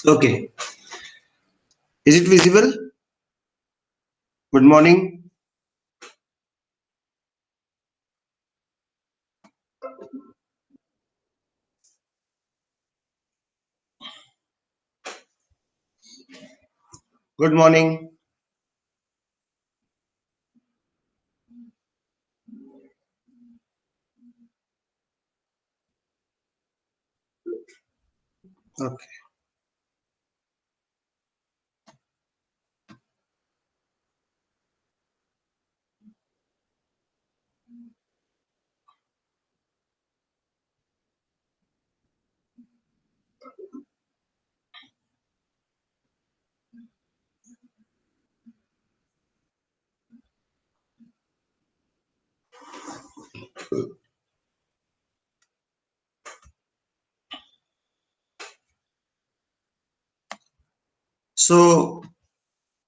Okay. Is it visible? Good morning. Good morning. Okay. So,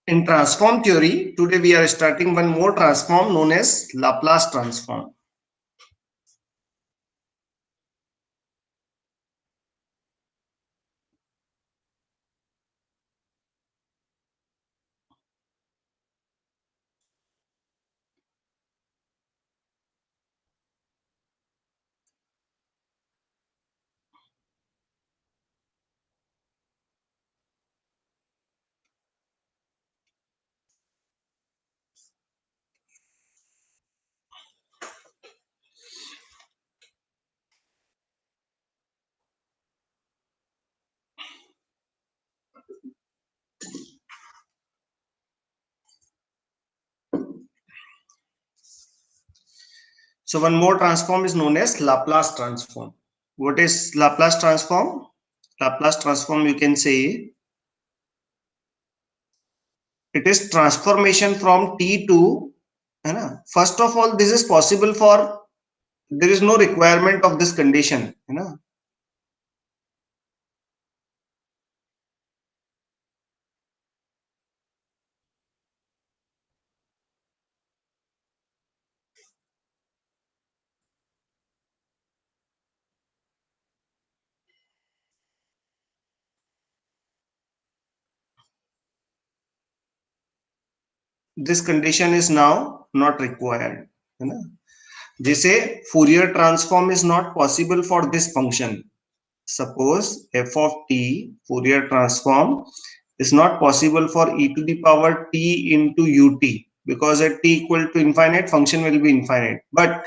in transform theory, today we are starting one more transform known as Laplace transform. So, one more transform is known as Laplace transform. What is Laplace transform? Laplace transform, you can say it is transformation from t to, first of all, this is possible for, there is no requirement of this condition, this condition is now not required, जैसे Fourier transform is not possible for this function. Suppose f of t Fourier transform is not possible for e to the power t into ut, because at t equal to infinite function will be infinite. But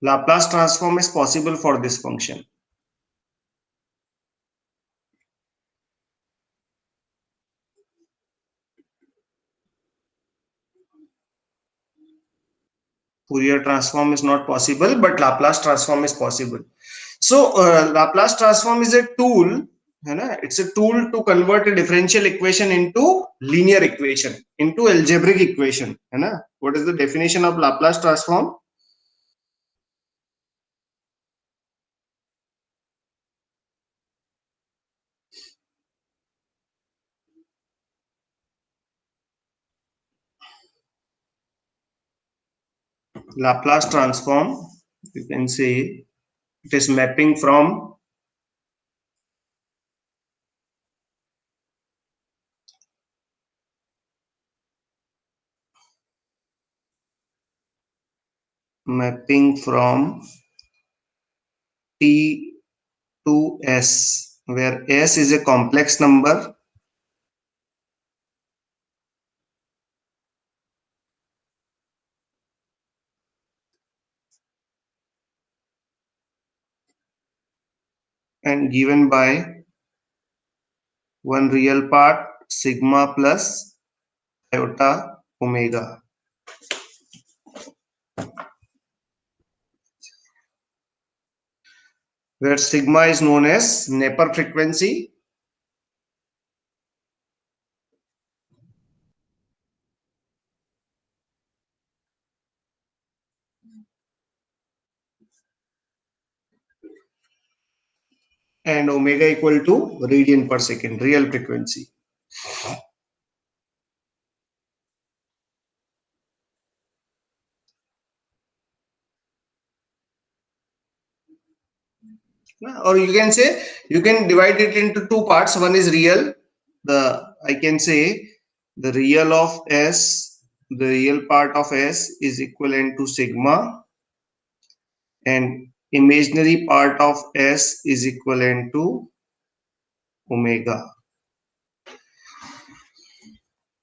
Laplace transform is possible for this function. Fourier transform is not possible, but Laplace transform is possible. So Laplace transform is a tool, it's a tool to convert a differential equation into linear equation, into algebraic equation. What is the definition of Laplace transform? Laplace transform, you can say it is mapping from t to s, where s is a complex number and given by one real part sigma plus iota omega, where sigma is known as Napier frequency and omega equal to radian per second, real frequency. Or you can say, you can divide it into two parts. One is real, I can say the real of S, the real part of S is equivalent to sigma, and imaginary part of S is equivalent to omega.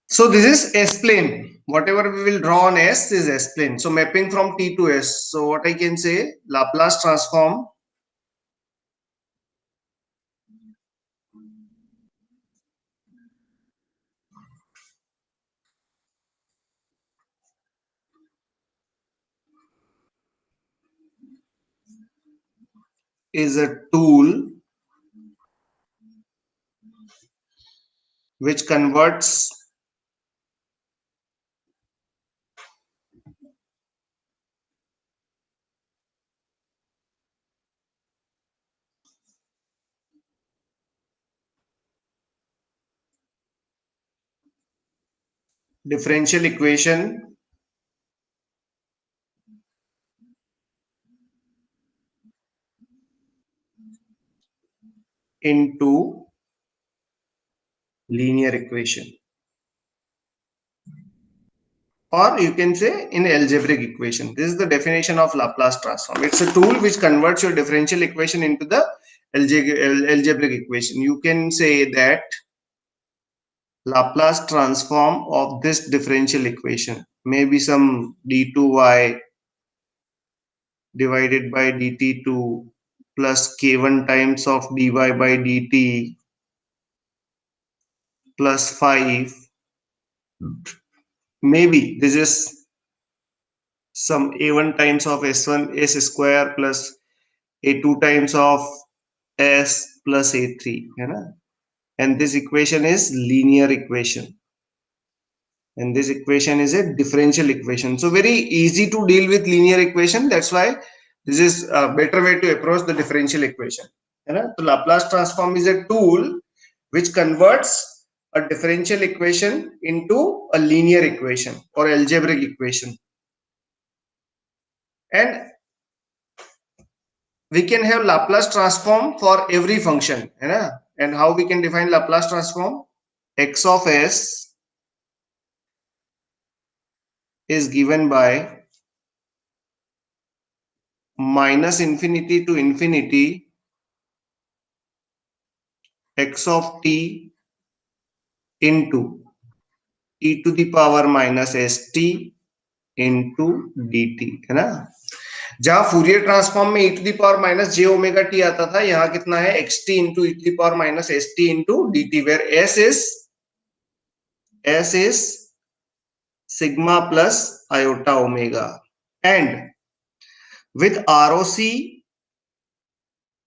So this is S plane. Whatever we will draw on S is S plane. So mapping from T to S. So what I can say, Laplace transform is a tool which converts differential equation into linear equation, or you can say in algebraic equation. This is the definition of Laplace transform. It's a tool which converts your differential equation into the algebraic equation. You can say that Laplace transform of this differential equation may be some d2y divided by dt2 plus k1 times of dy by dt plus 5. Maybe this is some a1 times of s1 s square plus a2 times of s plus a3, you know? And this equation is linear equation, and this equation is a differential equation. So very easy to deal with linear equation. That's why this is a better way to approach the differential equation, you know? So Laplace transform is a tool which converts a differential equation into a linear equation or algebraic equation. And we can have Laplace transform for every function, you know? And how we can define Laplace transform? X of s is given by minus infinity to infinity x of t into e to the power minus st into dt, है ना? जहां Fourier transform में e to the power minus J omega T आता था, यहाँ कितना है X T into e to the power minus S T into D T, where s is sigma plus iota omega, and with ROC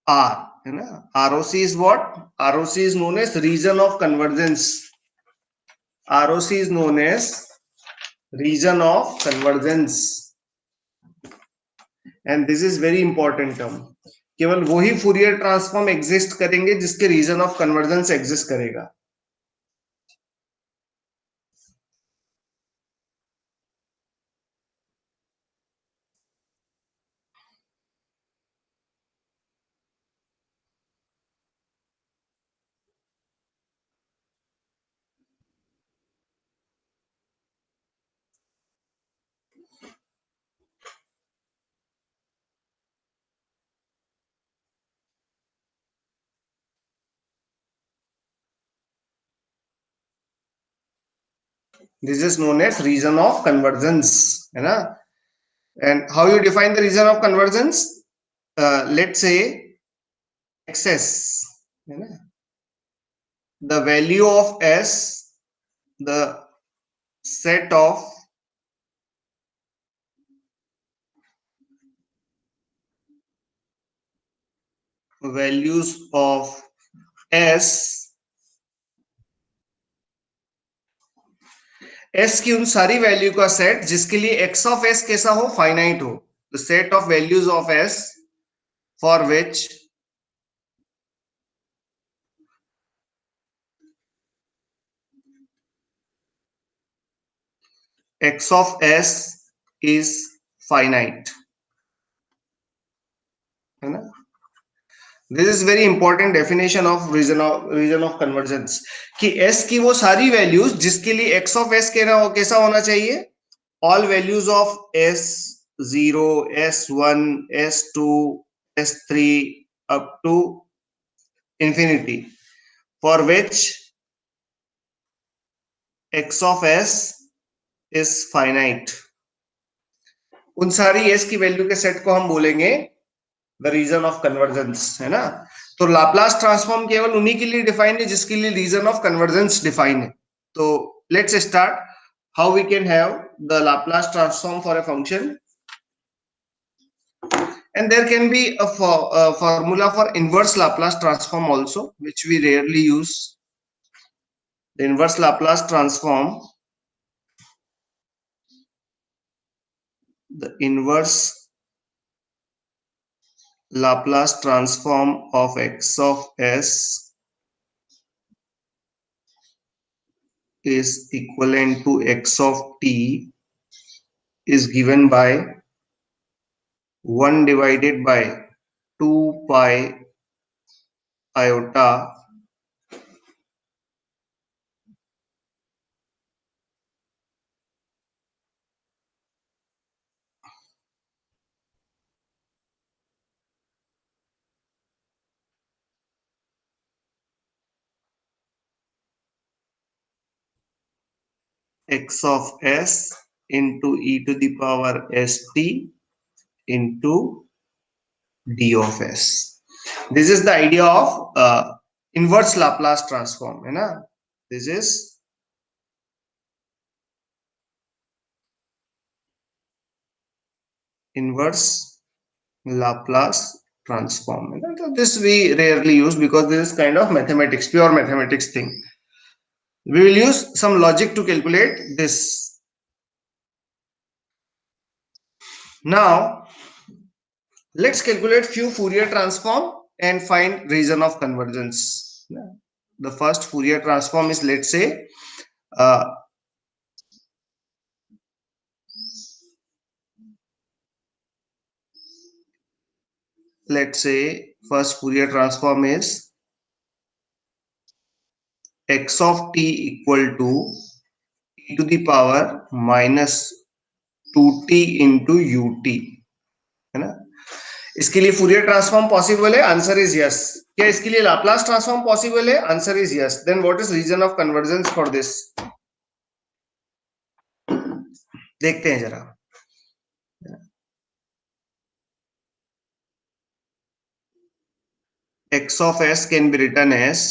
R, है ना? ROC is what? ROC is known as region of convergence. ROC is known as region of convergence, and this is very important term. केवल वही Fourier transform exist करेंगे जिसके reason of convergence exist करेगा. This is known as region of convergence, है ना? And how you define the region of convergence? Let's say xs, है ना, the value of s, the set of values of s, s की उन सारी value का set जिसके लिए x ऑफ s कैसा हो, फाइनाइट हो, the set of values of s for which x of s is finite, है ना. This is very important definition of region of convergence कि s की वो सारी वैल्यूज जिसके लिए x ऑफ s कैसा होना चाहिए, all values of s0, s1, s2, s3 up to infinity, for which x of s is finite. उन सारी s की वैल्यू के सेट को हम बोलेंगे द रीजन ऑफ कन्वर्जेंस, है ना. तो लाप्लास ट्रांसफॉर्म केवल उन्हीं के लिए डिफाइन है जिसके लिए रीजन ऑफ कन्वर्जेंस डिफाइन है. तो let's start how we can have the Laplace transform for a function. And there can be a formula for inverse Laplace transform also, which we rarely use. The inverse Laplace transform, the inverse Laplace transform of x of s is equivalent to x of t is given by 1 divided by 2 pi iota x of s into e to the power st into d of s. This is the idea of inverse Laplace transform, है ना. This is inverse Laplace transform. So this we rarely use because this is kind of mathematics, pure mathematics thing. We will use some logic to calculate this. Now let's calculate few Fourier transform and find region of convergence. The first Fourier transform is, let's say, first Fourier transform is x of t equal to e to the power minus 2t into ut, है ना. इसके लिए Fourier transform possible है, answer is yes. क्या इसके लिए Laplace transform possible है, answer is yes. Then what is region of convergence for this, देखते हैं जरा. x of s can be written as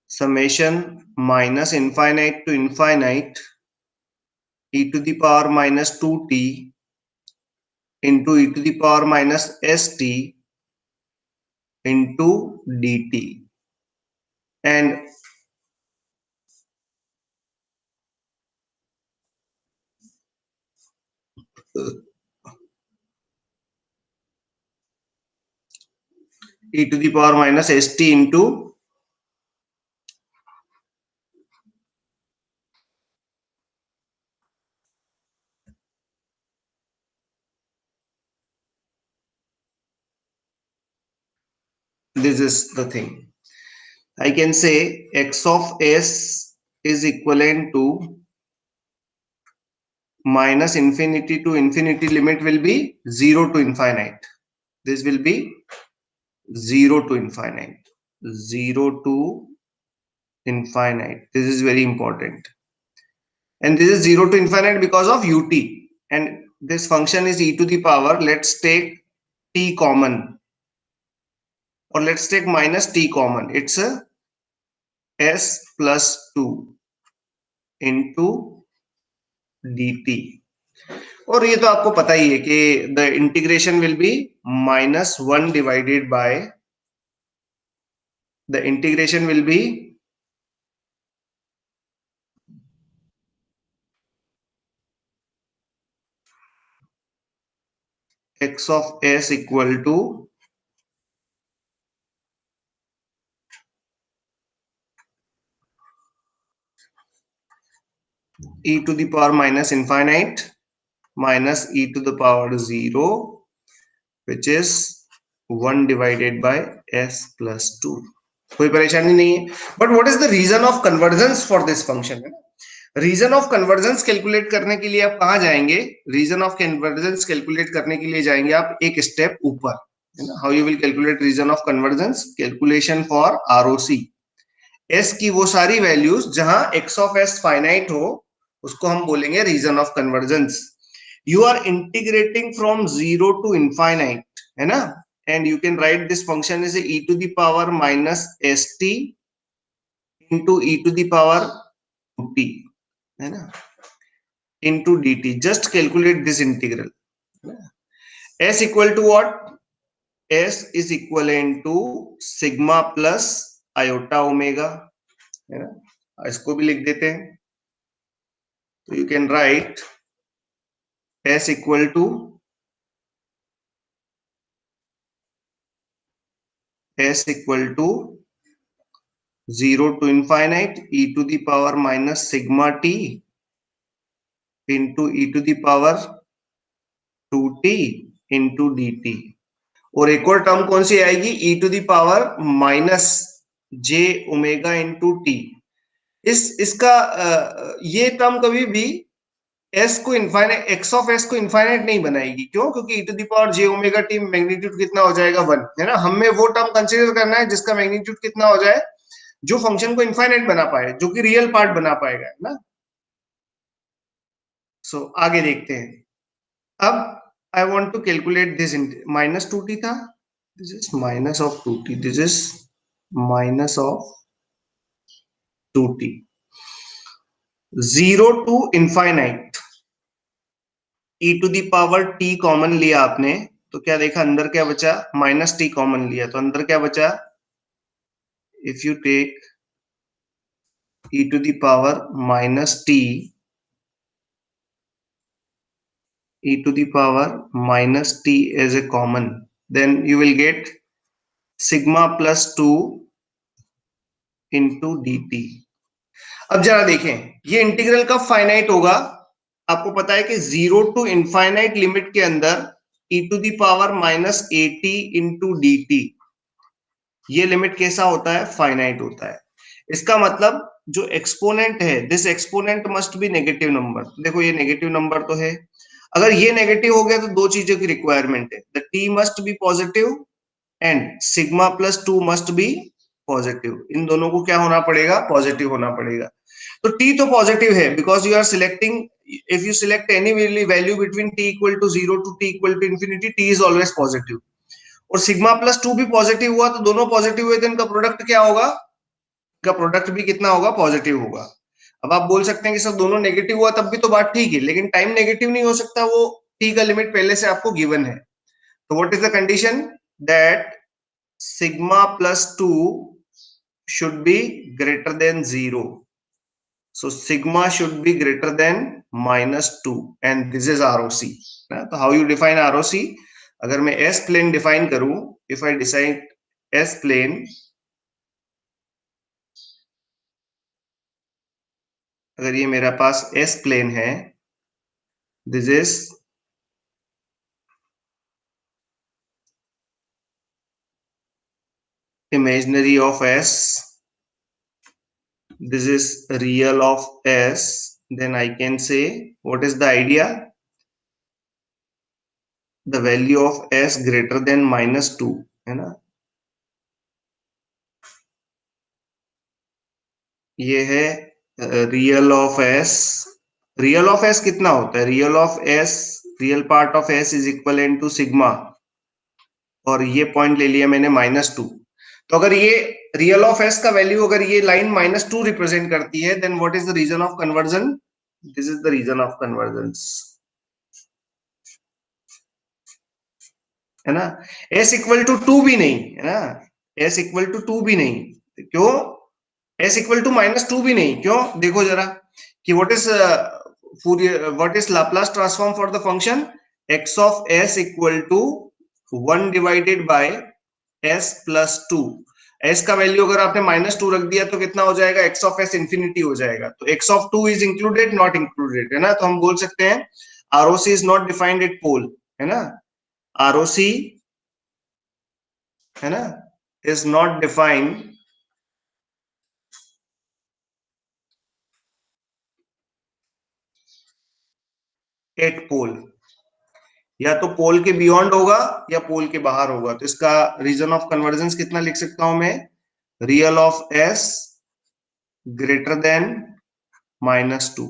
summation minus infinite to infinite e to the power minus 2t into e to the power minus st into dt. And e to the power minus st into this is the thing. I can say x of s is equivalent to minus infinity to infinity, limit will be 0 to infinite. This will be 0 to infinite, 0 to infinite. This is very important. And this is 0 to infinite because of ut. And this function is e to the power. Let's take t common. और let's take minus T common, it's s plus 2 into dt। और ये तो आपको पता ही है कि the integration will be -1 divided by the integration will be x of s equal to e to the power minus infinite minus e to the power 0, which is 1 divided by s plus 2। कोई परेशानी नहीं है। But what is the region of convergence for this function? Region of convergence calculate करने के लिए आप कहां जाएंगे? रीजन ऑफ कन्वर्जेंस कैलकुलेट करने के लिए जाएंगे आप एक स्टेप ऊपर, है ना। How you will calculate region of convergence? Calculation for ROC. S की वो सारी वैल्यूज जहां एक्स ऑफ एस फाइनाइट हो उसको हम बोलेंगे region of convergence. You are integrating from zero to infinite, है ना, and you can write this function is e to the power minus S T into e to the power T, है ना, into dt। just calculate this integral। s equal to what? s is equivalent to sigma plus iota omega, है ना। इसको भी लिख देते हैं, तो you can write s equal to s equal to 0 to infinite e to the power minus sigma t into e to the power 2t into dt। और एक और टर्म कौन सी आएगी? e to the power minus J omega into T. इसका ये term कभी भी s को इनफाइनाइट, x ऑफ s को इनफाइनाइट नहीं बनाएगी। क्यों? क्योंकि e to the power J omega T magnitude कितना हो जाएगा? 1, है ना। हमें वो टर्म कंसीडर करना है जिसका मैग्नीट्यूड कितना हो जाए, जो फंक्शन को इनफाइनाइट बना पाए, जो कि रियल पार्ट बना पाएगा, है ना। सो आगे देखते हैं। अब I want to calculate this, minus 2t था, this is minus of 2t, this is minus of 2t। 0 to infinite e to the power t common लिया आपने, तो क्या देखा अंदर क्या बचा? माइनस टी कॉमन लिया तो अंदर क्या बचा? If you take e to the power minus t, e to the power minus t as a common, then you will get sigma plus 2 into dt। अब जरा देखें ये इंटीग्रल कब फाइनाइट होगा? आपको पता है कि 0 टू इनफाइनाइट लिमिट के अंदर e to the power minus A T into D T, ये लिमिट कैसा होता है? फाइनाइट होता है। इसका मतलब जो एक्सपोनेंट है, this exponent must be negative number. देखो ये नेगेटिव नंबर तो है, अगर ये नेगेटिव हो गया तो दो चीजों की रिक्वायरमेंट है, the T must be positive and sigma plus 2 must be positive. इन दोनों को क्या होना पड़ेगा? पॉजिटिव होना पड़ेगा। तो t तो पॉजिटिव है because you are selecting, if you select any value between t equal to 0 to t equal to infinity, t is always positive. और सिग्मा प्लस 2 भी पॉजिटिव हुआ तो दोनों पॉजिटिव हुए तो इनका प्रोडक्ट क्या होगा? इनका प्रोडक्ट भी कितना होगा? पॉजिटिव होगा। अब आप बोल सकते हैं कि सर दोनों नेगेटिव हुआ तब भी तो बात ठीक है, लेकिन टाइम नेगेटिव नहीं हो सकता, वो t का लिमिट पहले से आपको गिवन है। तो what is the condition? That sigma plus 2 should be greater than 0, so sigma should be greater than -2 and this is ROC। तो how you define ROC? अगर मैं S plane define करूं, if I decide S plane, अगर ये मेरा पास S plane है, this is imaginary of S, this is real of S, then I can say what is the idea? The value of S greater than -2, है ना। ये है real of S. Real of S कितना होता है? Real of S, real part of S is equal to sigma, और ये point ले लिया मैंने -2। तो अगर ये रियल ऑफ एस का वैल्यू अगर ये लाइन -2 रिप्रेजेंट करती है, then what is the region of convergence? This is the region of convergence, है ना। एस इक्वल टू 2 भी नहीं, है ना, एस इक्वल टू 2 भी नहीं, क्यों? एस इक्वल टू -2 भी नहीं, क्यों? देखो जरा कि what is Laplace transform for the function X of S equal to 1 divided by S plus 2। S का वैल्यू अगर आपने -2 रख दिया तो कितना हो जाएगा? एक्स ऑफ एस इंफिनिटी हो जाएगा। तो x of 2 is included, not included, है ना। तो हम बोल सकते हैं ROC is not defined at pole, है ना। आरओसी, है ना, is not defined at pole, या तो पोल के बियॉन्ड होगा या पोल के बाहर होगा। तो इसका रीजन ऑफ कन्वर्जेंस कितना लिख सकता हूं मैं? Real of S greater than -2।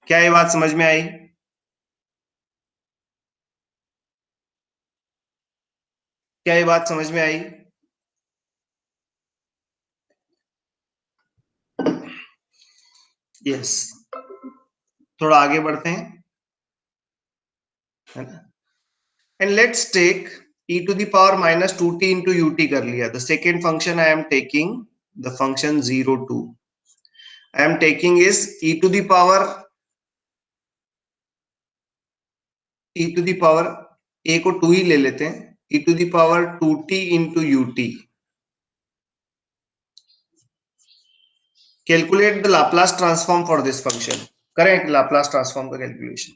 क्या ये बात समझ में आई? क्या ये बात समझ में आई? यस। थोड़ा आगे बढ़ते हैं, है ना। And let's take e to the power -2t into ut कर लिया। The second function I am taking, the function 0 2, I am taking is e to the power, e to the power, a को 2 ही ले लेते हैं, e to the power 2t into ut। Calculate the Laplace transform for this function. करें Laplace transform का calculation.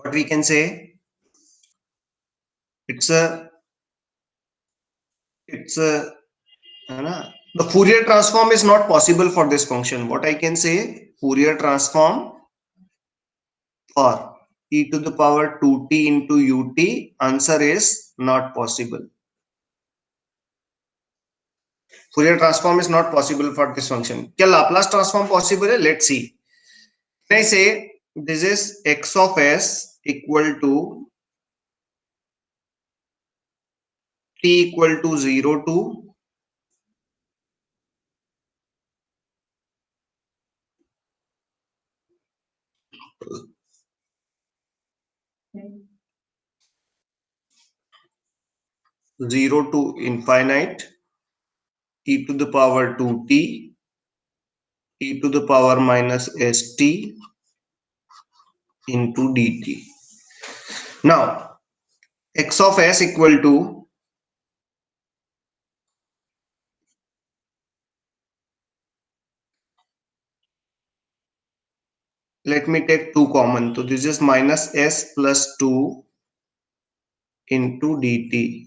what we can say, it's a the Fourier transform is not possible for this function. What I can say, Fourier transform for e to the power 2t into ut, answer is not possible. Fourier transform is not possible for this function. क्या Laplace transform possible है? Let's see. Can I say this is x of s equal to t equal to 0 to 0 to infinite e to the power 2t e to the power minus st into dt. Now x of s equal to, let me take 2 common, so this is minus s plus 2 into dt,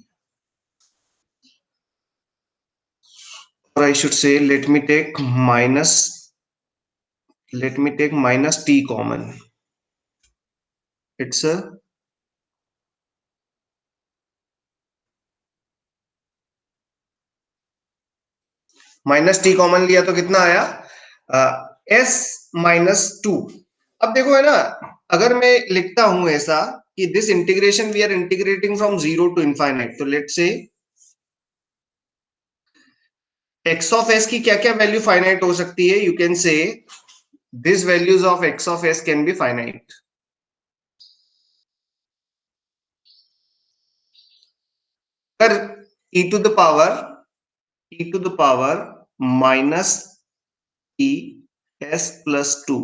or I should say let me take minus t common. It's a minus T common लिया तो कितना आया, S minus 2. अब देखो है ना, अगर मैं लिखता हूं ऐसा कि this integration we are integrating from 0 to infinite, तो let's say x of s की क्या क्या वैल्यू फाइनाइट हो सकती है. You can say this values of x of s can be finite. अगर e to the power minus e s plus 2,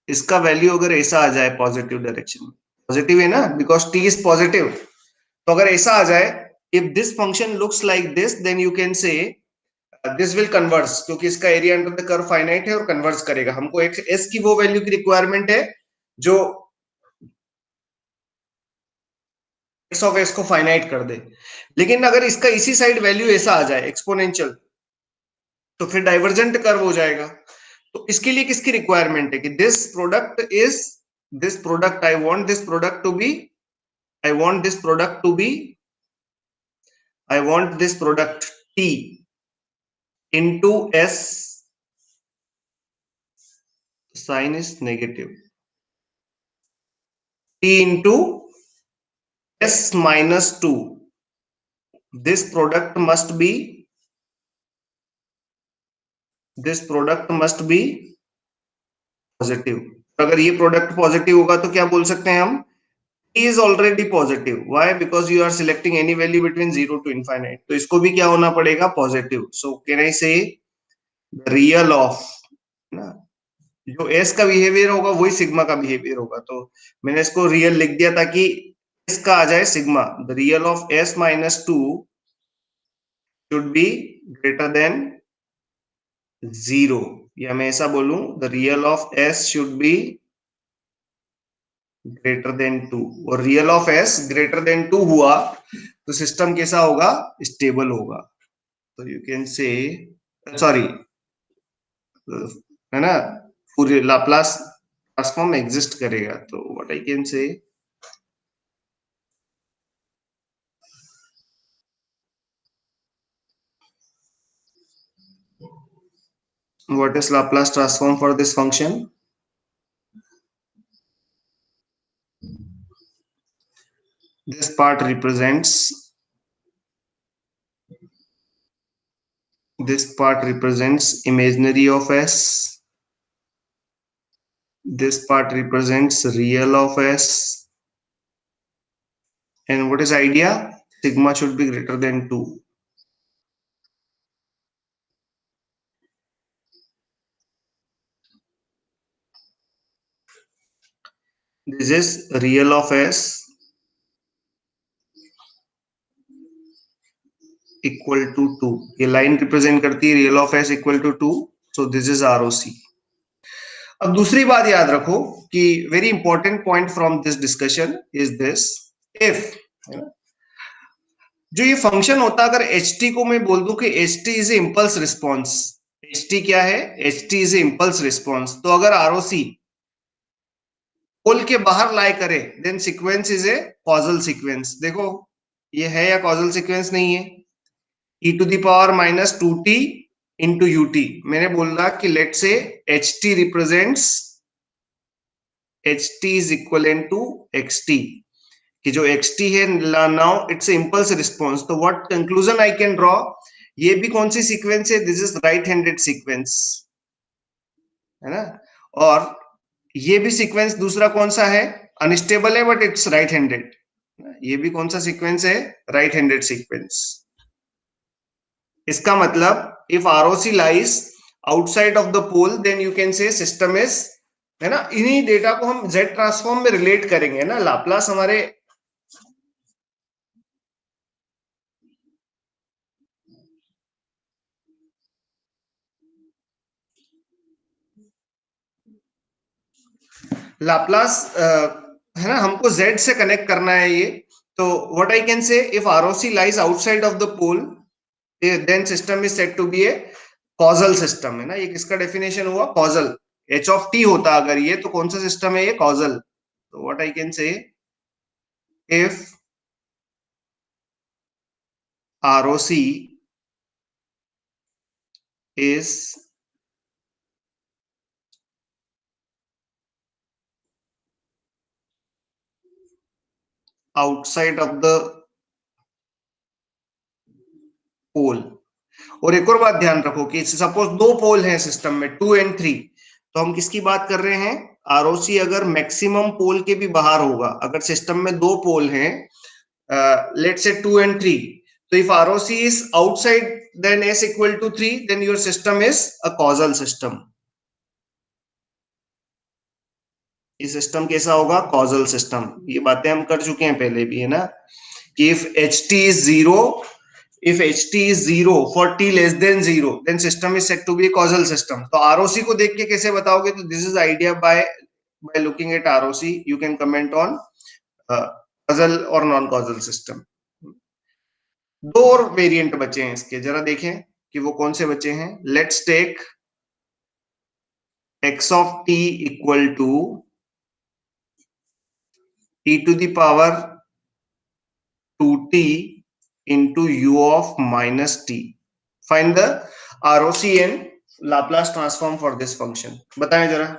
इसका value अगर ऐसा आ जाए पॉजिटिव डायरेक्शन में, पॉजिटिव है ना बिकॉज टी इज पॉजिटिव, तो अगर ऐसा आ जाए, if this function looks like this, then you can say this will converse, क्योंकि इसका area under the curve finite है और कन्वर्स करेगा. हमको एक एस की वो वैल्यू की रिक्वायरमेंट है जो एक्स ऑफ एस को फाइनाइट कर दे. लेकिन अगर इसका इसी साइड वैल्यू ऐसा आ जाए एक्सपोनेंशियल, तो फिर डाइवर्जेंट कर्व हो जाएगा. तो इसके लिए किसकी रिक्वायरमेंट है कि this product I want this product to be I want this product to be, I want this product T into S, sign is negative, T into S minus 2. This product must be positive. अगर ये product positive होगा तो क्या बोल सकते हैं हम, T is already positive. Why? Because you are selecting any value between 0 to infinite. तो इसको भी क्या होना पड़ेगा, positive. So can I say the real of, ना, जो एस का बिहेवियर होगा वही सिग्मा का बिहेवियर होगा. तो मैंने इसको रियल लिख दिया ताकि एस का आ जाए sigma. The real of S minus 2 should be greater than 0, या मैं ऐसा बोलूं, the real of S should be greater than 2. और real of S greater than 2 हुआ तो सिस्टम कैसा होगा, स्टेबल होगा. तो यू कैन से, सॉरी, है ना, पूरे लाप्लास ट्रांसफॉर्म एग्जिस्ट करेगा. तो व्हाट आई कैन से, what is Laplace transform for this function? This part represents imaginary of s, this part represents real of s, and what is idea, sigma should be greater than 2. This is real of s equal to 2. ये line represent करती है real of s equal to 2. So this is ROC. अब दूसरी बात याद रखो कि very important point from this discussion is this, if जो ये फंक्शन होता, अगर एच टी को मैं बोल दूं कि H T is a impulse response, H T क्या है, H T is a impulse response, तो अगर आरओसी पोल के बाहर लाई करे then sequence is a causal sequence. देखो ये है या कॉजल सीक्वेंस नहीं है, e to the power minus two T into you T. मैंने बोला कि let say H T represents, H T is equal to X T, कि जो xt है नाउ इट्स इम्पल्स रिस्पॉन्स, तो what conclusion I can draw, ये भी कौन सी सीक्वेंस है, this is right handed sequence, है ना। और ये भी सीक्वेंस दूसरा कौन सा है, अनस्टेबल है बट इट्स राइट हैंडेड, ये भी कौन सा सीक्वेंस है, राइट हैंडेड सीक्वेंस। इसका मतलब if ROC lies outside of the pole then you can say system is, है ना। इन्हीं डेटा को हम जेड ट्रांसफॉर्म में रिलेट करेंगे ना, लाप्लास हमारे लाप्लास है ना, हमको z से कनेक्ट करना है ये, तो what I can say, if ROC lies outside of the pole then system is said to be a causal system, है ना। ये किसका डेफिनेशन हुआ, कॉजल, एच ऑफ टी होता अगर ये, तो कौन सा सिस्टम है ये, कॉजल। तो what I can say, if ROC is outside of the pole, और एक और बात ध्यान रखो कि सपोज दो पोल हैं सिस्टम में, टू एंड थ्री, तो हम किसकी बात कर रहे हैं, आरओसी अगर मैक्सिमम पोल के भी बाहर होगा, अगर सिस्टम में दो पोल हैं, let's say two and three, तो if ROC is outside then s equal to three, then your system is a causal system. ये सिस्टम कैसा होगा, कॉजल सिस्टम। ये बातें हम कर चुके हैं पहले भी, है ना, कि if H T is zero, if ht is zero for t less than zero then system is said to be a causal system। तो ROC को देख के कैसे बताओगे, तो this is idea by looking at ROC you can comment on causal or non causal system। दो और variant बचे हैं इसके, जरा देखें कि वो कौन से बचे हैं। Let's take x of t equal to e to the power 2t into u of minus t। Find the ROC and Laplace transform for this function। बताएं जरा।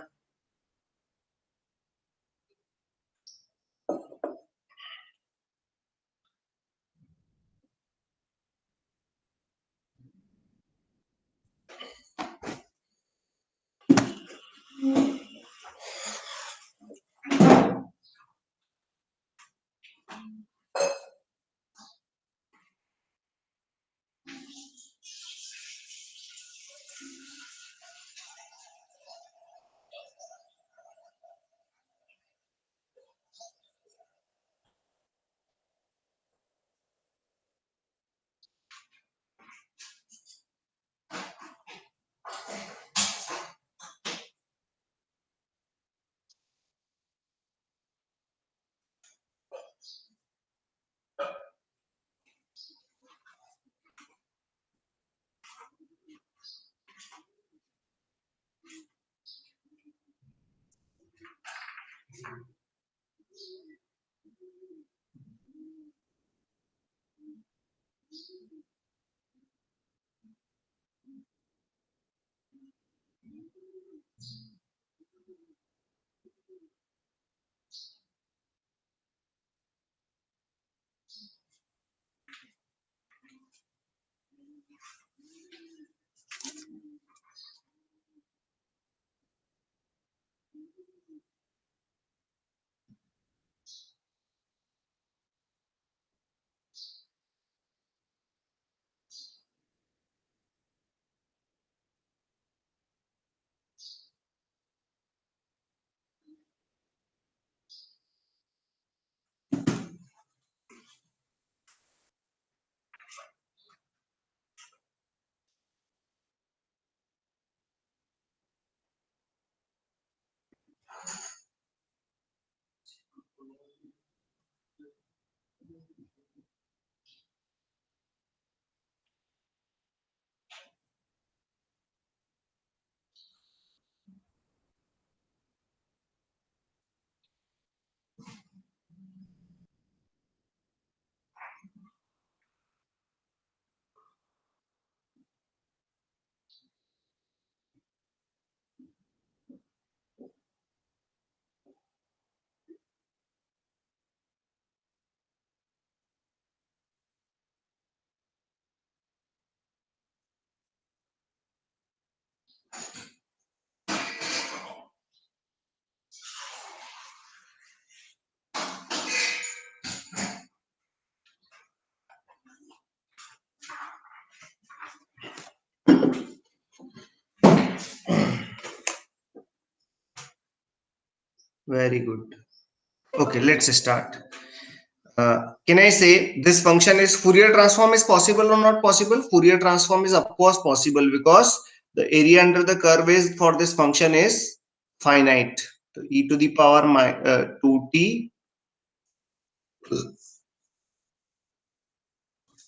Very good. Okay, let's start. Can I say this function is Fourier transform is possible or not possible? Fourier transform is of course possible because the area under the curve is for this function is finite. So e to the power 2t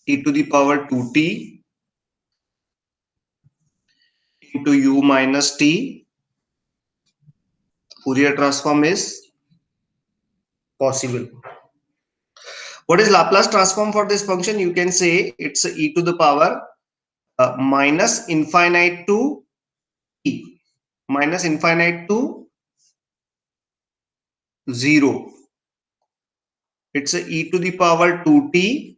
e to the power 2t into u minus t. Fourier transform is possible. What is Laplace transform for this function? You can say it's e to the power minus infinite to t, minus infinite to 0. It's a e to the power 2t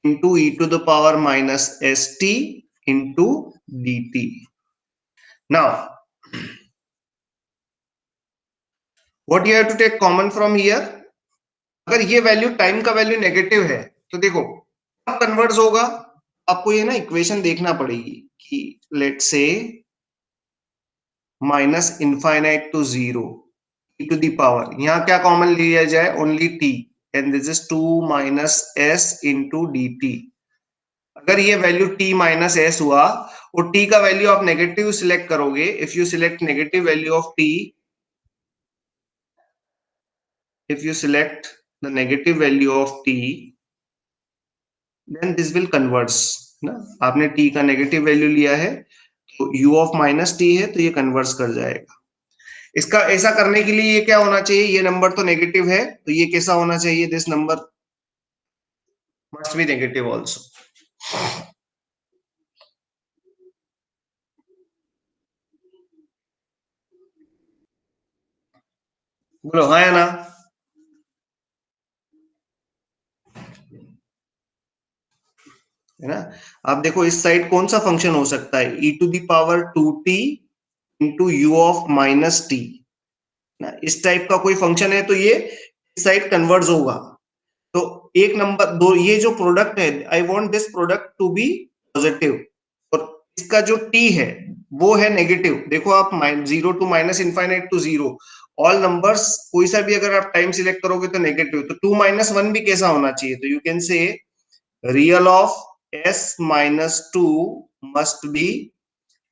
into e to the power minus st into dt. Now, what you have to take common from here? अगर ये value time का value negative है तो देखो अब convert होगा, आपको ये ना इक्वेशन देखना पड़ेगी कि let say minus infinite to 0 e to the power, यहाँ क्या कॉमन लिया जाए? Only t, and this is 2 minus s into dt. अगर ये वैल्यू t माइनस s हुआ और t का वैल्यू आप नेगेटिव सिलेक्ट करोगे, if you select negative value of t, if you select the negative value of t, then this will converts ना. आपने t का नेगेटिव वैल्यू लिया है तो u ऑफ माइनस t है तो ये कन्वर्ट्स कर जाएगा. इसका ऐसा करने के लिए ये क्या होना चाहिए? ये नंबर तो नेगेटिव है तो ये कैसा होना चाहिए? This number must be negative also. बोलो हाँ या ना. है ना. आप देखो इस साइड कौन सा फंक्शन हो सकता है? e to the power 2t into you of minus T ना. इस टाइप का कोई फंक्शन है तो ये इस साइड कन्वर्ज होगा. तो एक नंबर दो, ये जो प्रोडक्ट है, I want this product to be positive, और इसका जो t है वो है नेगेटिव. देखो आप 0 to minus infinite to 0, all numbers कोई सा भी अगर आप टाइम सिलेक्ट करोगे तो नेगेटिव. तो 2 माइनस 1 भी कैसा होना चाहिए? तो you can say real of s minus 2 must be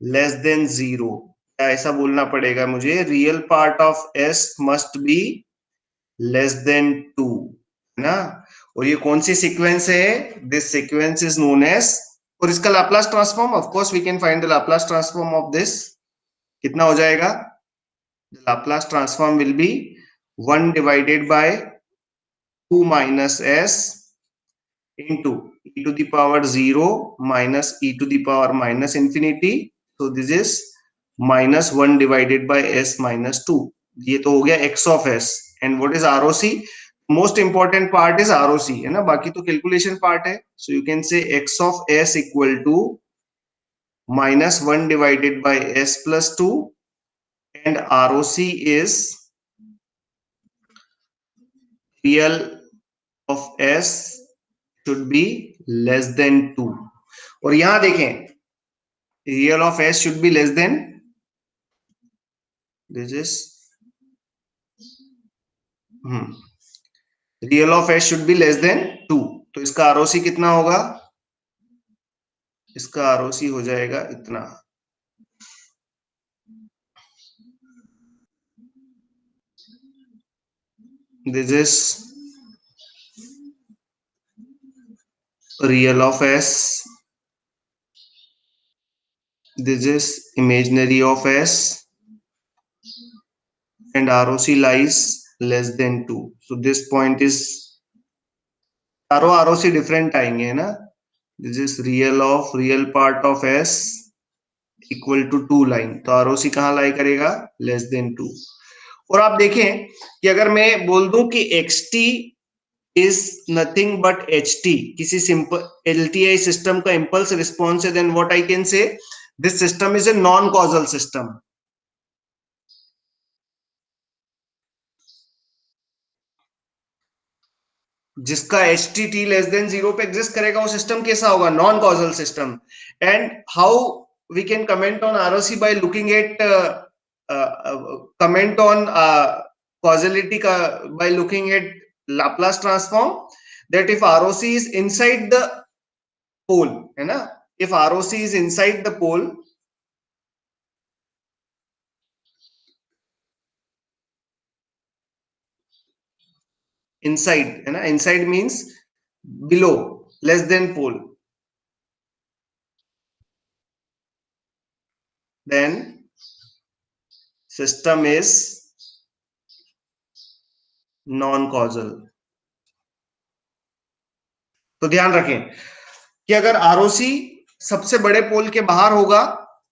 less than 0. ऐसा बोलना पड़ेगा मुझे, real part of s must be less than 2, है ना. और ये कौन सी सीक्वेंस है? This sequence is known as, और इसका Laplace transform of course we can find the Laplace transform of this. कितना हो जाएगा? The Laplace transform will be 1 divided by 2 minus s into e to the power 0 minus e to the power minus infinity. So this is minus 1 divided by s minus 2. ये तो हो गया x of s. And what is ROC? Most important part is ROC, है ना. बाकी तो calculation part है. So you can say x of s equal to minus 1 divided by s plus 2, and ROC is real of s should be less than 2. और यहां देखें real of s should be less than, this is real of s should be less than 2. तो इसका ROC कितना होगा? इसका ROC हो जाएगा इतना. This is real of s, this is imaginary of s, and ROC lies less than 2. So this point is, सारो ROC different आएंगे, है ना. This is real of real part of s equal to 2 line, तो ROC कहां lie करेगा? Less than 2. और आप देखें कि अगर मैं बोल दूं कि xt is nothing but ht, किसी सिंपल LTI सिस्टम का इंपल्स रिस्पॉन्स है, then what I can say, this system is a non causal system. जिसका ht t लेस देन 0 पे एग्जिस्ट करेगा वो सिस्टम कैसा होगा? Non causal system. And how we can comment on ROC by looking at comment on causality by looking at Laplace transform, that if ROC is inside the pole, है ना, if ROC is inside the pole, inside, है ना, inside means below, less than pole, then system is non causal. तो ध्यान रखें कि अगर ROC सबसे बड़े पोल के बाहर होगा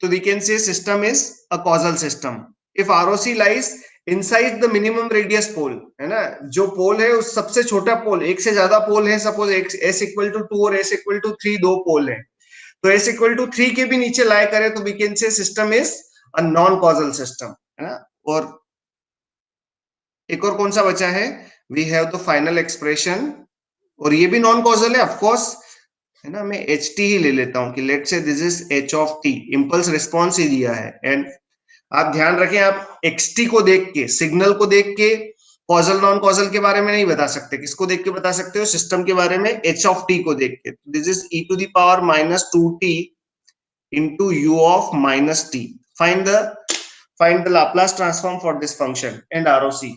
तो we can say system is a causal system. If ROC lies inside the minimum radius pole, है ना, जो पोल है उस सबसे छोटा पोल, एक से ज्यादा पोल है, सपोज एस इक्वल टू 2 और एस इक्वल टू 3 दो पोल है, तो एस इक्वल टू 3 के भी नीचे लाई करे तो we can say system is a non causal system, है ना। और एक और कौन सा बचा है, we have the final expression, और ये भी नॉन कॉजल है ऑफ कोर्स, है ना। मैं एच टी ही ले लेता हूं कि let say this is h of t, impulse response ही दिया है। एंड आप ध्यान रखें, आप एक्स टी को देख के, सिग्नल को देख के कॉजल नॉन कॉजल के बारे में नहीं बता सकते। किसको देख के बता सकते हो, सिस्टम के बारे में एच ऑफ टी को देख के। This is e to the power minus two T into you of minus t. Find the Laplace transform for this function and ROC.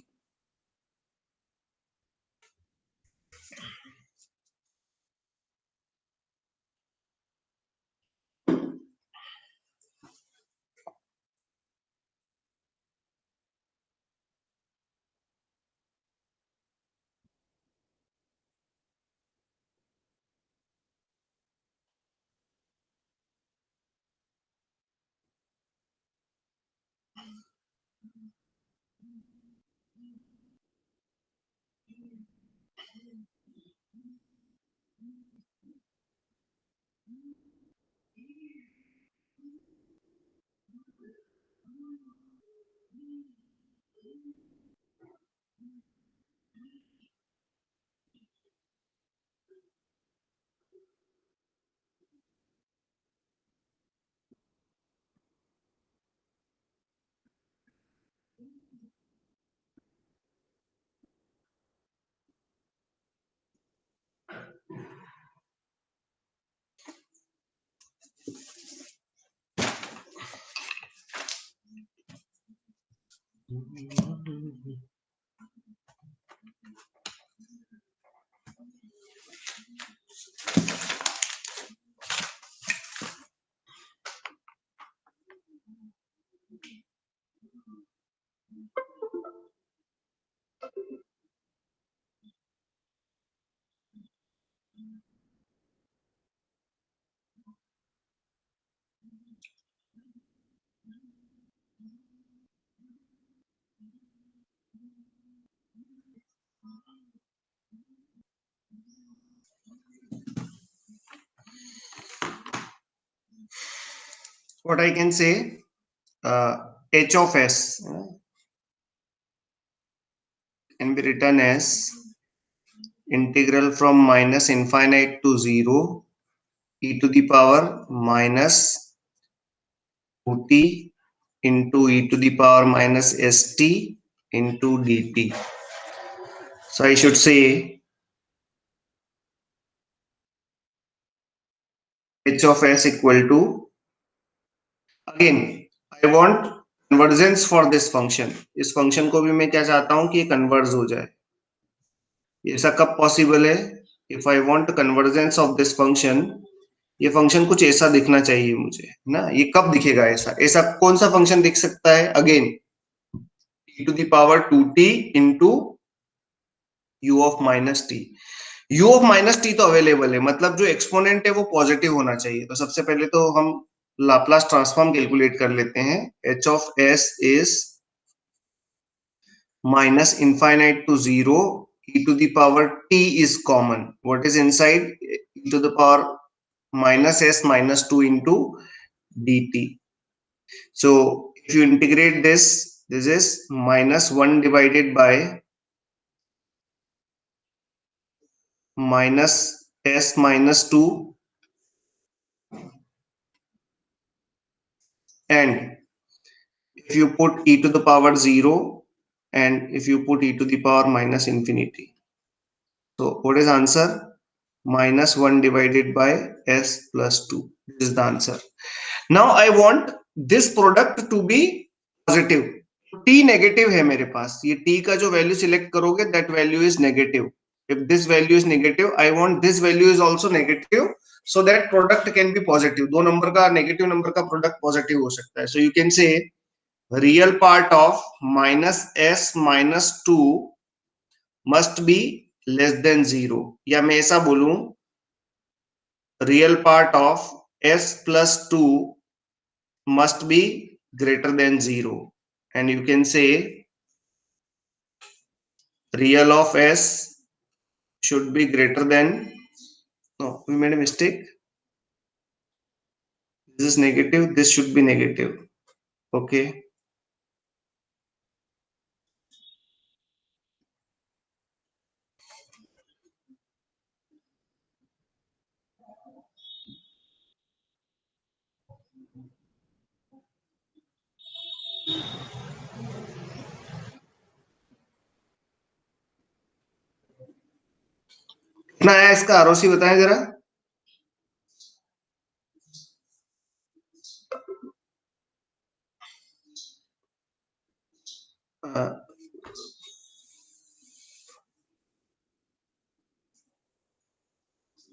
What I can say, h of s can be written as integral from minus infinite to 0 e to the power minus 2t into e to the power minus st into dt. So I should say h of s equal to, again I want convergence for this function. इस function को भी मैं क्या चाहता हूं कि ये converge हो जाए। ऐसा कब पॉसिबल है, if I want convergence of this function, ये फंक्शन कुछ ऐसा दिखना चाहिए मुझे, है ना। ये कब दिखेगा ऐसा, ऐसा कौन सा फंक्शन दिख सकता है, again e to the power 2t into u of minus t. u of minus t तो अवेलेबल है, मतलब जो एक्सपोनेंट है वो पॉजिटिव होना चाहिए। तो सबसे पहले तो हम लाप्लास ट्रांसफॉर्म कैलकुलेट कर लेते हैं। h of s is minus infinite to 0 e to the power t is common. What is inside, e to the power minus s minus 2 into dt. So if you integrate this, this is minus 1 divided by minus s minus 2, and if you put e to the power 0, and if you put e to the power minus infinity. So what is answer? Minus 1 divided by s plus 2. This is the answer. Now I want this product to be positive. t negative है मेरे पास, ये t का जो value select करोगे that value is negative. If this value is negative, I want this value is also negative, so that product can be positive. दो number का negative number का product positive हो सकता है. So you can say real part of minus s minus 2 must be less than 0. या मैं ऐसा बोलूं, real part of s plus 2 must be greater than 0. And you can say real of s should be greater than, no, we made a mistake. This is negative, this should be negative. Okay. कितना आया इसका ROC बताएं जरा.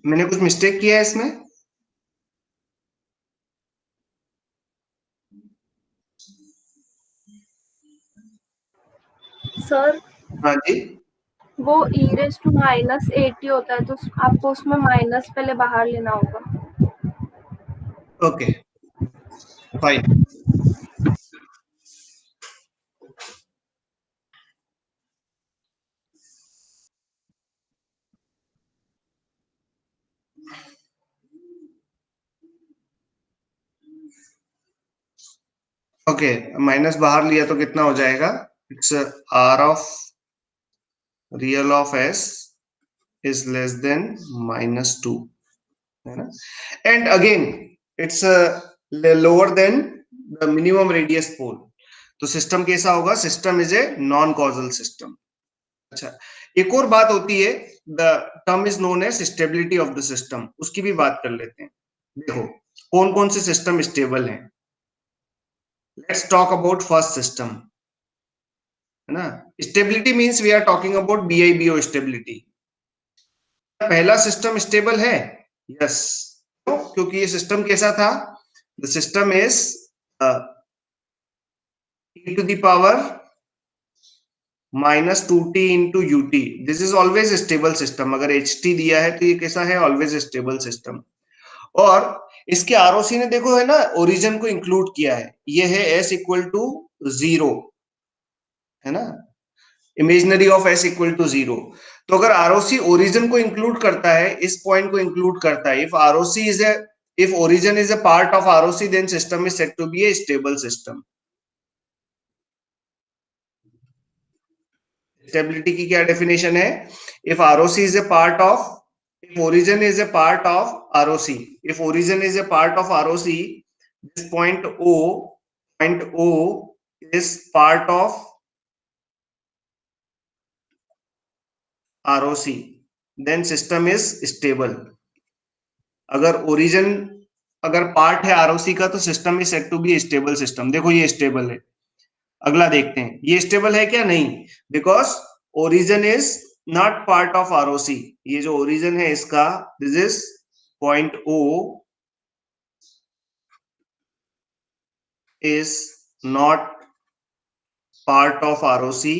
मैंने कुछ mistake किया है इसमें? सर हाँ जी, वो e रेज़ टू माइनस 80 होता है, तो आपको उसमें माइनस पहले बाहर लेना होगा. Okay fine. ओके, माइनस बाहर लिया तो कितना हो जाएगा? It's R of real of S is less than minus 2, है ना. And again it's lower than the minimum radius pole. तो सिस्टम कैसा होगा? System is a non causal system. अच्छा, एक और बात होती है, the term is known as stability of the system. उसकी भी बात कर लेते हैं. देखो कौन कौन से सिस्टम स्टेबल हैं. Let's talk about first system, है ना. Stability means we are talking about BIBO stability. पहला सिस्टम स्टेबल है? यस. क्योंकि ये सिस्टम कैसा था? The system is e to the power minus 2t into ut. This is always stable system. अगर ht दिया है तो ये कैसा है? Always stable system. और इसके आरओसी ने देखो है ना, ओरिजिन को इंक्लूड किया है. ये है s इक्वल टू 0, है ना. Imaginary of s equal to 0. तो अगर आरओसी ओरिजिन को इंक्लूड करता है, इस पॉइंट को इंक्लूड करता है, if origin is a part of ROC, then system is said to be a stable system. Stability की क्या डेफिनेशन है? if ROC is a part of, if origin is a part of ROC, if origin is a part of ROC, this point O is part of ROC, then system is stable. अगर origin अगर part है ROC का तो system is said to be stable system. देखो ये stable है. अगला देखते हैं ये स्टेबल है क्या? नहीं, because origin is not part of ROC. ये जो ओरिजिन है इसका, this is point O is not part of ROC.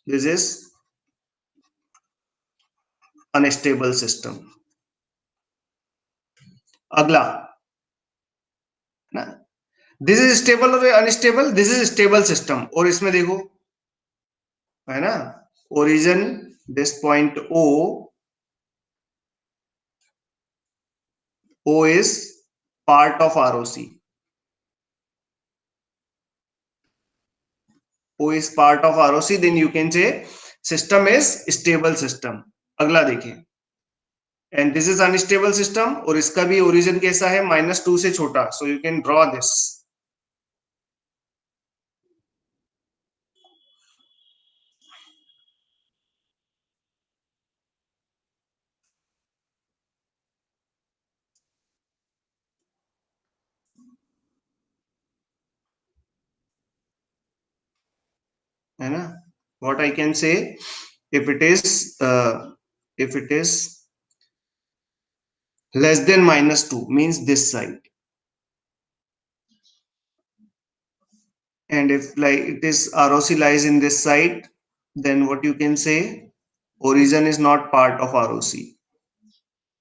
This is unstable system. अगला ना, दिस इज स्टेबल और unstable. This is stable system. और इसमें देखो है ना, origin this point O is part of ROC. O is part of ROC, then you can say system is stable system. अगला देखिए, and this is unstable system और इसका भी origin कैसा है? -2 से छोटा. So you can draw this. है ना. What I can say, if it is less than -2 means this side, and if like it is ROC lies in this side, then what you can say, origin is not part of ROC.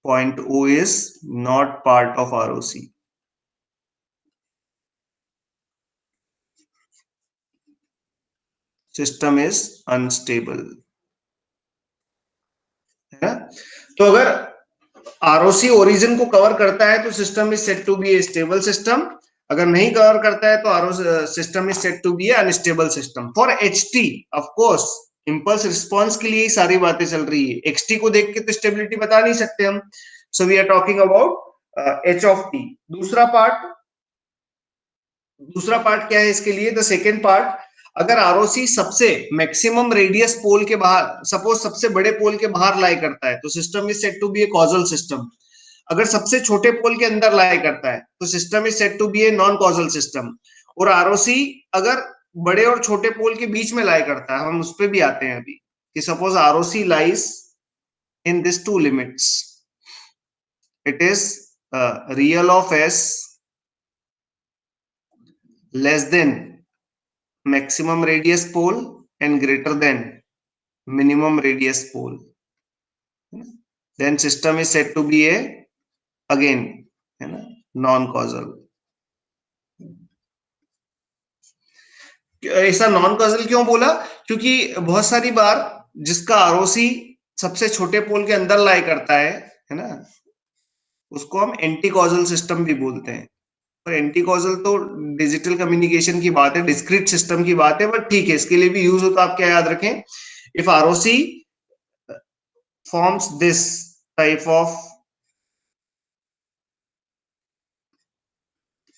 Point O is not part of ROC. System is unstable. है ना. तो अगर ROC origin को cover करता है तो system is said to be a stable system. अगर नहीं कवर करता है तो ROC system is said to be a unstable system. For h t of course impulse response के लिए ही सारी बातें चल रही है. एक्सटी को देख के तो स्टेबिलिटी बता नहीं सकते हम. So we are talking about h of t. दूसरा पार्ट क्या है इसके लिए? द सेकेंड पार्ट, अगर आरओसी सबसे मैक्सिमम रेडियस पोल के बाहर, सपोज सबसे बड़े पोल के बाहर लाई करता है तो system is said to be a causal system. अगर सबसे छोटे पोल के अंदर लाई करता है तो system is said to be a non causal system. और आरओसी अगर बड़े और छोटे पोल के बीच में लाई करता है, हम उस पर भी आते हैं अभी, कि suppose ROC lies in this to limits, it is real of S less than maximum radius pole and greater than minimum radius pole, then system is said to be a again, है ना, non causal. ऐसा non causal क्यों बोला? क्योंकि बहुत सारी बार जिसका ROC सबसे छोटे पोल के अंदर लाई करता है ना, उसको हम एंटी कॉजल सिस्टम भी बोलते हैं. पर एंटी कॉजल तो डिजिटल कम्युनिकेशन की बात है, डिस्क्रीट सिस्टम की बात है, बट ठीक है, इसके लिए भी यूज हो. तो आप क्या याद रखें, if ROC forms this type of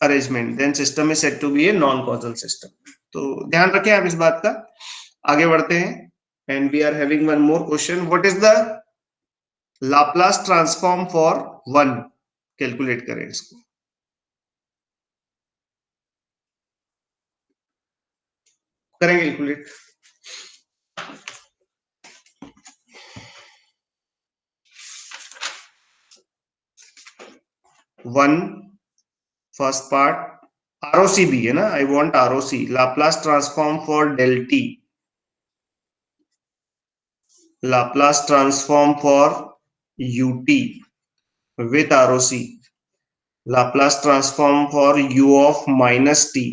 arrangement, then system is said to be a non-causal system. तो ध्यान रखें आप इस बात का. आगे बढ़ते हैं, and we are having one more question. What is the Laplace transform for 1? Calculate करें इसको. करें कैलकुलेट. 1 फर्स्ट पार्ट, आरओसी भी है ना, I want ROC, Laplace transform for del t, Laplace transform for u t with ROC, Laplace transform for u of minus t.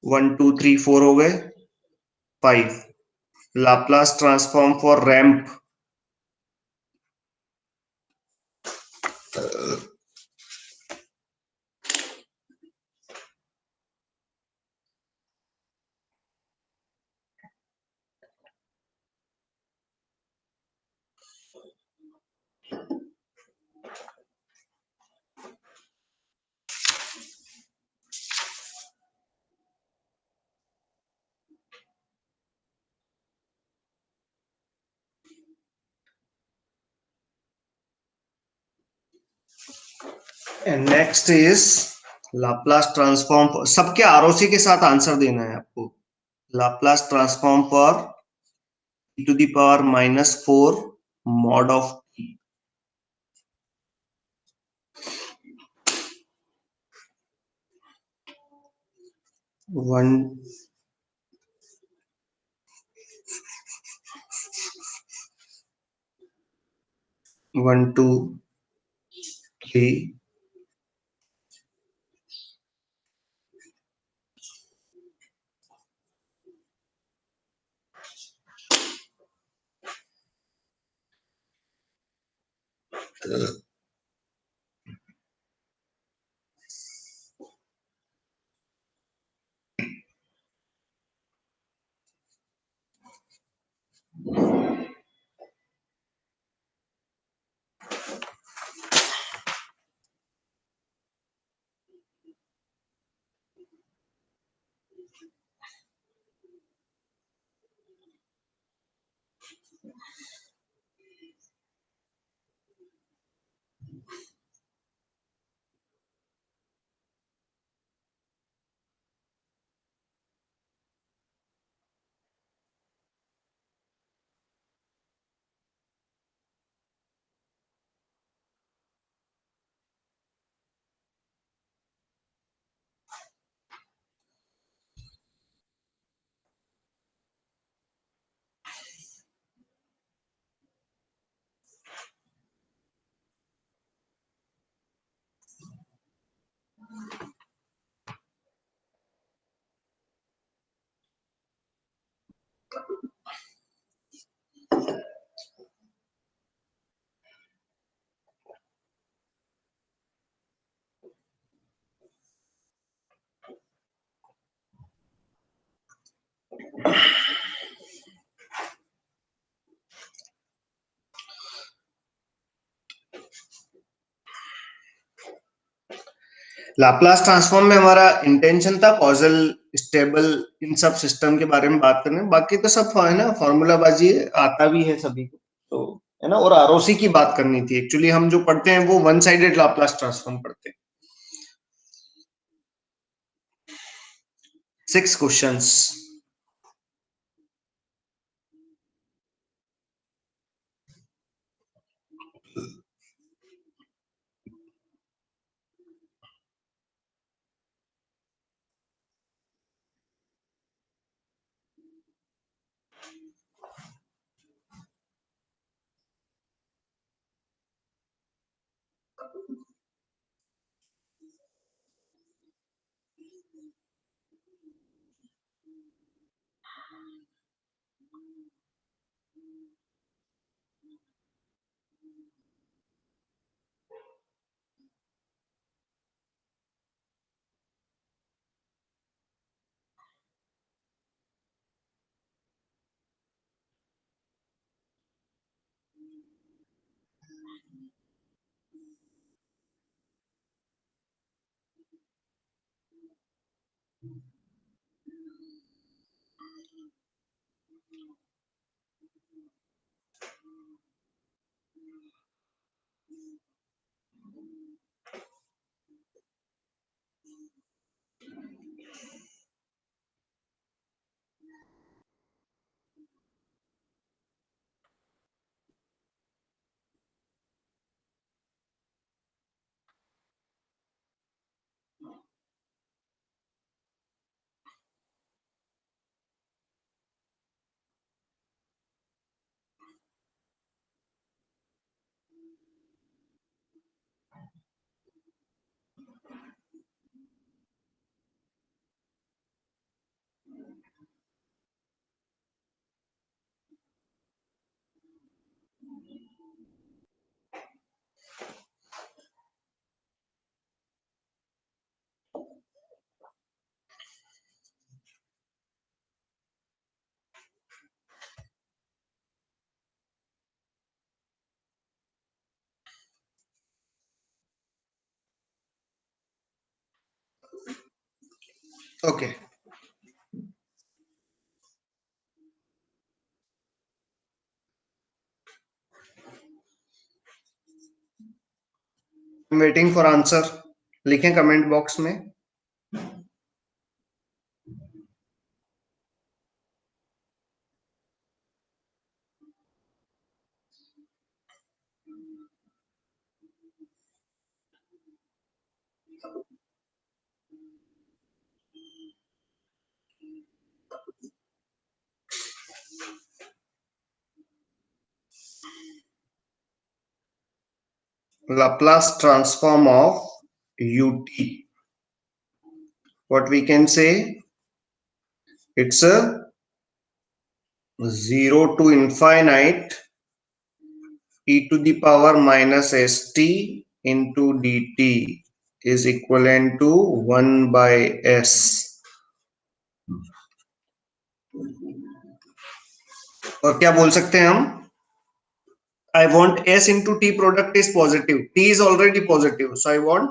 1 2 3 4 हो गए. 5. Laplace transform for ramp, and next is Laplace transform for, सबके ROC के साथ answer देना है आपको. Laplace transform for e to the power minus 4 mod of t. 1 1 2 3 Laplace transform में हमारा इंटेंशन था कॉजल, स्टेबल, इन सब सिस्टम के बारे में बात करने, बाकी तो सब है ना फॉर्मूला बाजी है, आता भी है सभी को, तो है ना। और आरओसी की बात करनी थी, एक्चुअली हम जो पढ़ते हैं वो वन साइडेड लाप्लास ट्रांसफॉर्म पढ़ते हैं। 6 questions. Okay, waiting for answer, लिखें कमेंट बॉक्स में। Laplace transform of ut, what we can say, it's a 0 to infinite e to the power minus st into dt is equivalent to 1 by s। और क्या बोल सकते हैं हम, I want s into t product is positive, t is already positive, so I want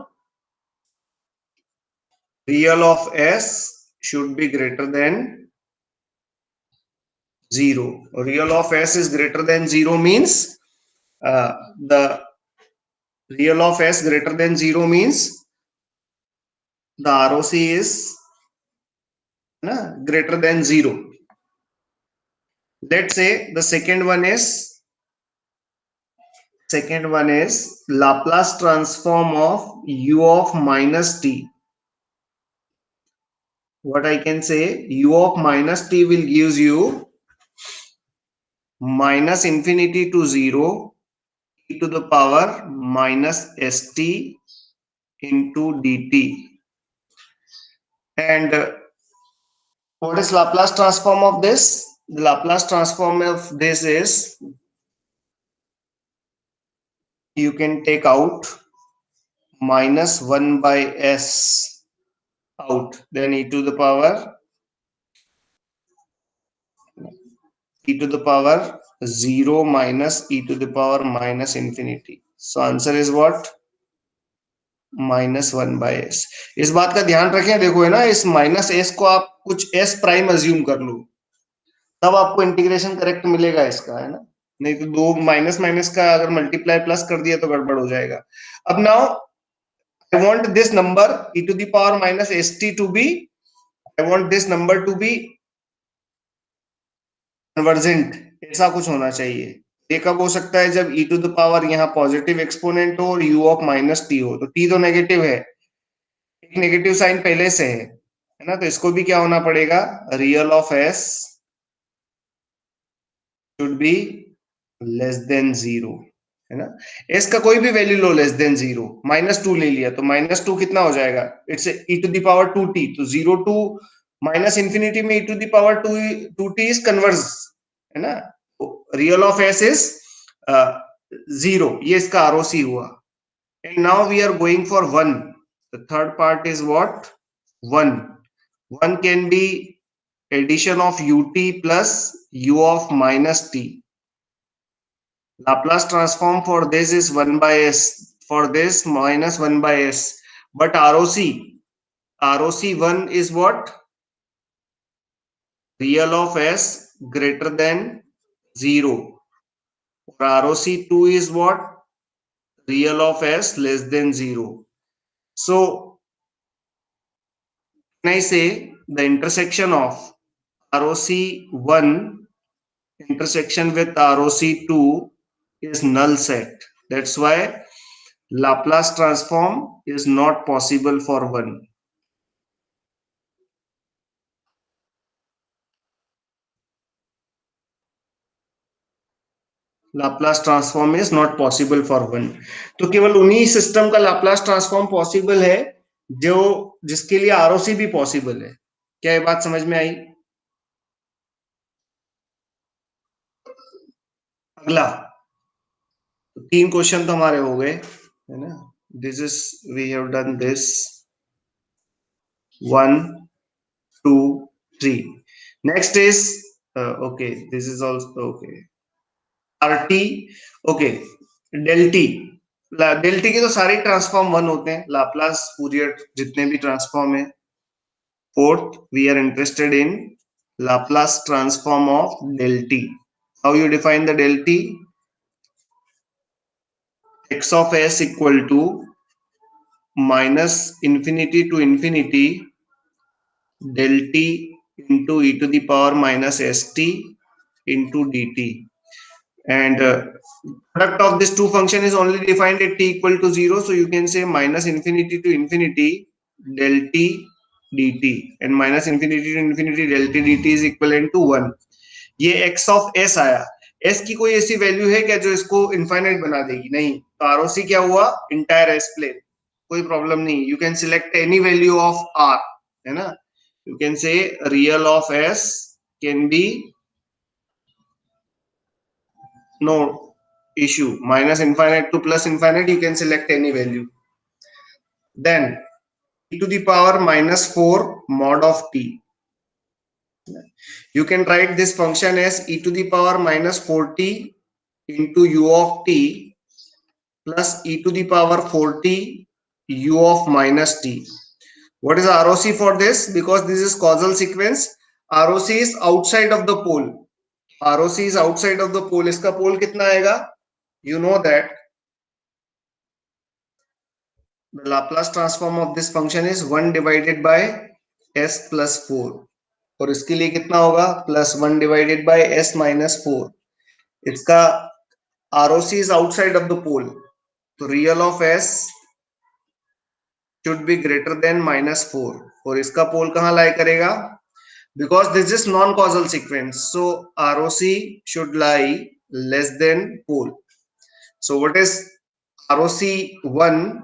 real of s should be greater than 0. Real of s is greater than 0 means the real of s greater than 0 means the ROC is greater than 0. Let's say the second one is Laplace transform of u of minus t. What I can say, u of minus t will gives you minus infinity to 0 e to the power minus st into dt. And what is Laplace transform of this? the Laplace transform of this is, you can take out minus 1 by s out, then e to the power 0 minus e to the power minus infinity. So answer is what? -1/s. इस बात का ध्यान रखें, देखो है ना, इस minus S को आप कुछ एस प्राइम अज्यूम कर लो, तब आपको इंटीग्रेशन करेक्ट मिलेगा इसका, है ना, नहीं तो दो माइनस माइनस का अगर मल्टीप्लाई प्लस कर दिया तो गड़बड़ हो जाएगा. अब now I want this number e to the power minus st to be, I want this number to be convergent, ऐसा कुछ होना चाहिए. ये कब हो सकता है? जब e टू द पावर यहाँ पॉजिटिव एक्सपोनेंट हो और u ऑफ माइनस टी हो. तो t तो नेगेटिव है, एक नेगेटिव साइन पहले से है ना, तो इसको भी क्या होना पड़ेगा? Real of s should be less than 0, है ना. s का कोई भी वैल्यू लो लेस देन 0. -2 ले लिया तो -2 कितना हो जाएगा? It's e to the power 2t, तो 0 टू माइनस इंफिनिटी में e to the power 2t is converge, है ना. रियल ऑफ s इज 0, ये इसका आरओसी हुआ. And now we are going for 1. The third part is what? 1. 1 can be addition of ut plus u of minus t. Laplace transform for this is 1 by s, for this minus 1 by s, but ROC1 is what? Real of s greater than 0. ROC2 is what? Real of s less than 0. So can I say the intersection of ROC1 intersection with ROC2 is null set. That's why Laplace transform is not possible for 1. Laplace transform is not possible for 1. तो केवल उन्हीं system का Laplace transform possible है जो जिसके लिए ROC भी possible है. क्या ये बात समझ में आई? अगला, तो 3 क्वेश्चन तो हमारे हो गए, है ना. This is, we have done this 1 2 3. Next is okay, this is also okay. RT, okay, del t. del t के तो सारे ट्रांसफॉर्म 1 होते हैं, लाप्लास फूरियर जितने भी ट्रांसफॉर्म है. Fourth, we are interested in Laplace transform of del t. How you define the del t? x of s equal to minus infinity to infinity del t into e to the power minus st into dt, and product of this two function is only defined at t equal to 0, so you can say minus infinity to infinity del t dt, and minus infinity to infinity del t dt is equivalent to 1. ये x of s आया. s की कोई ऐसी value है क्या जो इसको infinite बना देगी? नहीं. तो आरओसी क्या हुआ? Entire s plane. कोई प्रॉब्लम नहीं, you can select any value of r, है ना. You can say real of s can be no issue, minus infinite to plus infinite, you can select any value. Then e to the power minus 4 mod of t, you can write this function as e to the power minus 4t into u of t plus e to the power 4t u of minus t. What is ROC for this? Because this is causal sequence, ROC is outside of the pole. ROC is outside of the pole. इसका pole कितना आएगा? You know that the Laplace transform of this function is 1 divided by s plus 4. और इसके लिए कितना होगा? Plus 1 divided by s minus 4. इसका ROC is outside of the pole, तो real of s should be greater than minus 4. और इसका पोल कहाँ लाई करेगा? Because this is non-causal sequence, so ROC should lie less than pole. So what is ROC1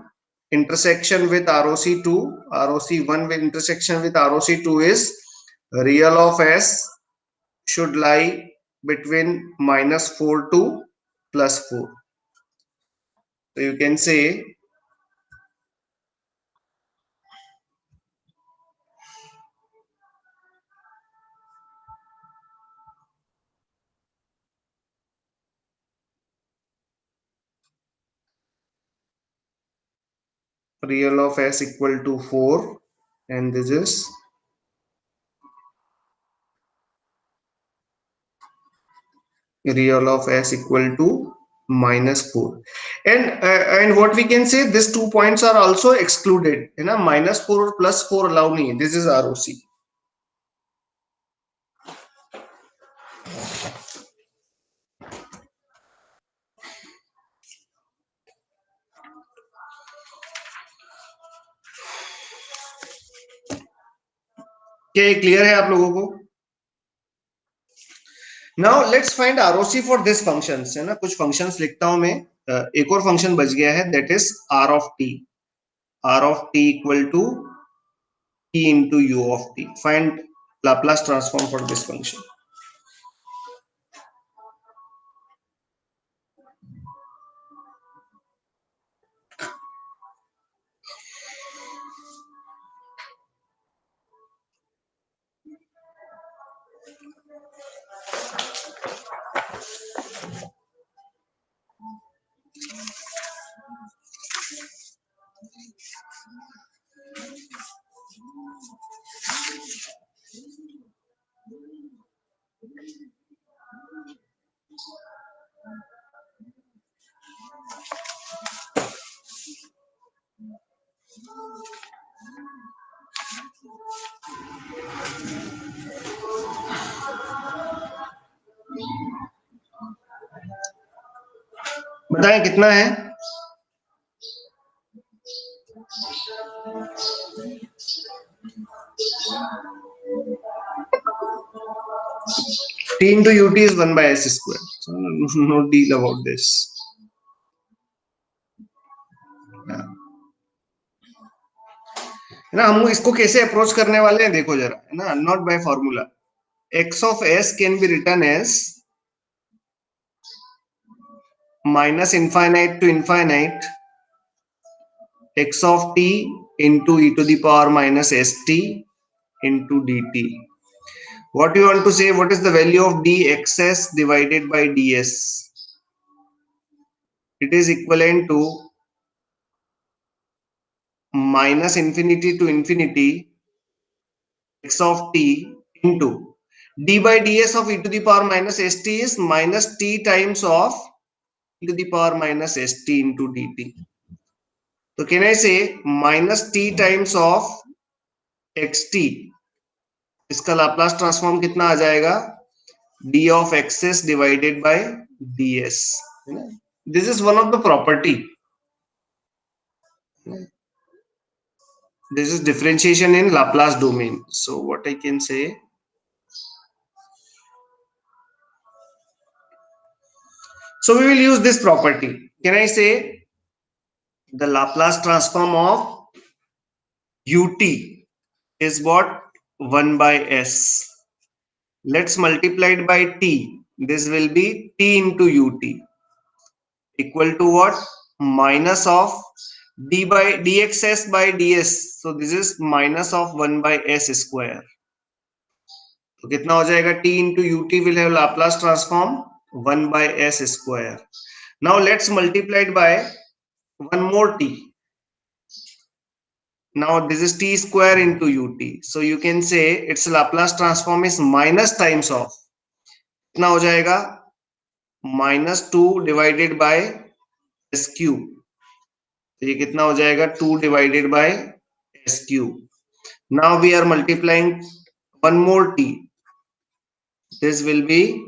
intersection with ROC2? ROC1 with intersection with ROC2 is real of s should lie between -4 to +4. So you can say real of s equal to 4, and this is real of s equal to -4. And what we can say, these 2 points are also excluded, you know, -4 or +4 allow me, this is ROC. क्या ये clear है आप लोगों को? Now let's find ROC for this functions, है ना, कुछ functions लिखता हूं मैं। एक और फंक्शन बच गया है, that is r of t. R of t equal to T into you of t. Find Laplace transform for this function. बताएं कितना है? T into ut is 1 by s square. So no deal about this. है ना, हम इसको कैसे approach करने वाले हैं देखो जरा, है ना, not by formula. x of s can be written as minus infinite to infinite x of t into e to the power minus st into dt. What you want to say, what is the value of dxs divided by ds? It is equivalent to minus infinity to infinity x of t into d by ds of e to the power minus st is minus t times of e to the power minus st into dt. So can I say minus t times of xt, इसका Laplace transform कितना आ जाएगा? d of xs divided by ds. This is one of the property. This is differentiation in Laplace domain. So what I can say, so we will use this property. Can I say the Laplace transform of ut is what? 1 by s. Let's multiply it by t. This will be t into ut equal to what? Minus of d by dxs by ds. So this is minus of 1 by s square. तो कितना हो जाएगा? t into ut will have Laplace transform 1 by s square. Now let's multiply it by one more t. Now this is t square into ut. So you can say its Laplace transform is minus times of, कितना हो जाएगा? -2 divided by s cube. तो ये कितना हो जाएगा? 2 divided by s cube. Now we are multiplying one more t. This will be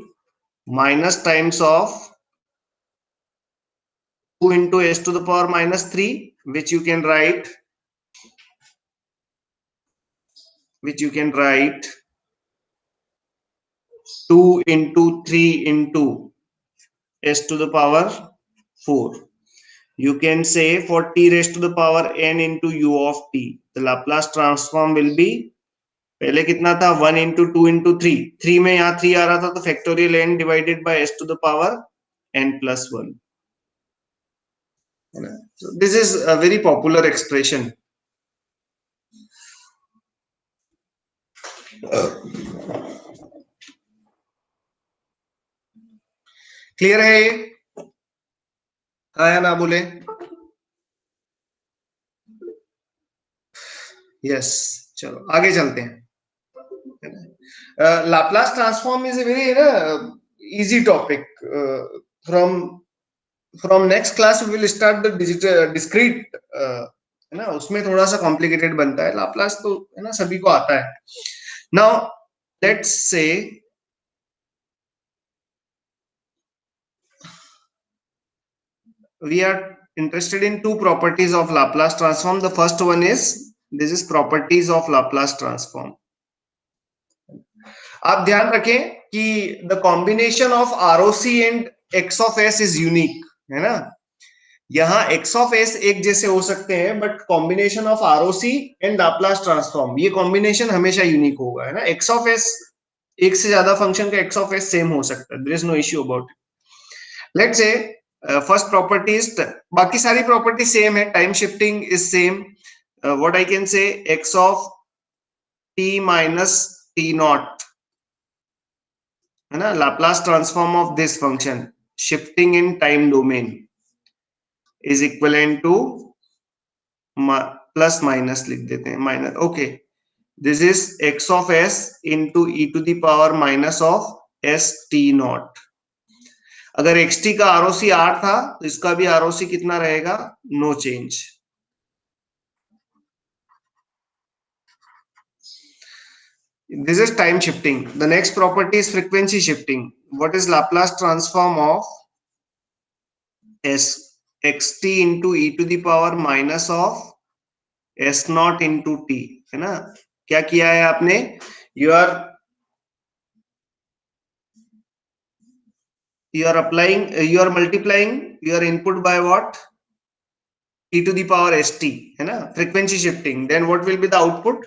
minus times of 2 into s to the power minus 3, which you can write 2 into 3 into s to the power 4. You can say for t raised to the power n into u of t, the Laplace transform will be पहले कितना था 1 into 2 into 3, 3 में यहाँ 3 आ रहा था तो factorial n divided by s to the power n+1. So this is a very popular expression. Clear है ये? आया ना बोले? यस, चलो आगे चलते हैं. Laplace transform is a very easy topic. From next class we will start the digital discrete, है ना, उसमें थोड़ा सा कॉम्प्लिकेटेड बनता है. लाप्लास तो है ना सभी को आता है. Now let's say we are interested in two properties of Laplace transform. The first one is this is properties of Laplace transform. आप ध्यान रखें कि the combination of ROC and X of S is unique, है ना. यहाँ X of S एक जैसे हो सकते हैं but combination of ROC and Laplace transform ये कॉम्बिनेशन हमेशा यूनिक होगा, है ना. X of S एक से ज्यादा फंक्शन का X of S सेम हो सकता है. There is no issue about it. Let's say first property is, बाकी सारी प्रॉपर्टी सेम है. Time shifting is same. What I can say X of t minus t naught, है ना. Laplace transform of this function shifting in time domain is equivalent to plus minus लिख देते हैं, minus. Okay, this is x of s into e to the power minus of s t naught. अगर xt का ROC 8 था तो इसका भी ROC कितना रहेगा? No change. This is time shifting. The next property is frequency shifting. What is Laplace transform of s xt into e to the power minus of s naught into t, है ना. क्या किया है आपने? You are applying, you are multiplying your input by what? e to the power st, है ना. Frequency shifting. Then what will be the output?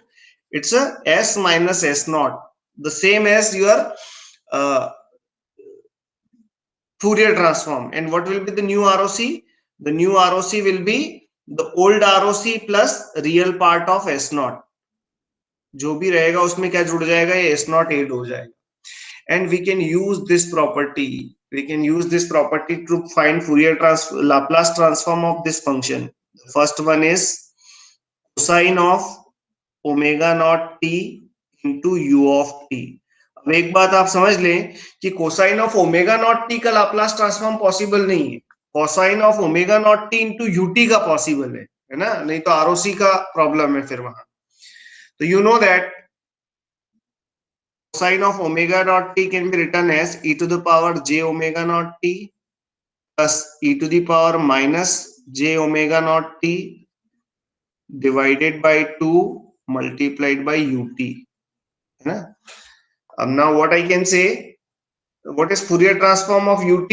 It's a s minus s naught, the same as your Fourier transform. And what will be the new ROC? The new ROC will be the old ROC plus real part of s naught. जो भी रहेगा उसमें क्या जुड़ जाएगा? ये s naught add हो जाएगा. And we can use this property. We can use this property to find Laplace transform of this function. The first one is cosine of omega naught t into u of t. अब एक बात आप समझ लें कि cosine of omega naught T का Laplace transform possible नहीं है. Cosine of omega naught T into UT का पॉसिबल है ना. नहीं तो आरओसी का प्रॉब्लम है फिर वहां. तो you know that cosine of omega naught t can be written as e to the power j omega naught t plus e to the power minus j omega naught t divided by 2 multiplied by ut, है ना. अब now what I can say, what is Fourier transform of ut?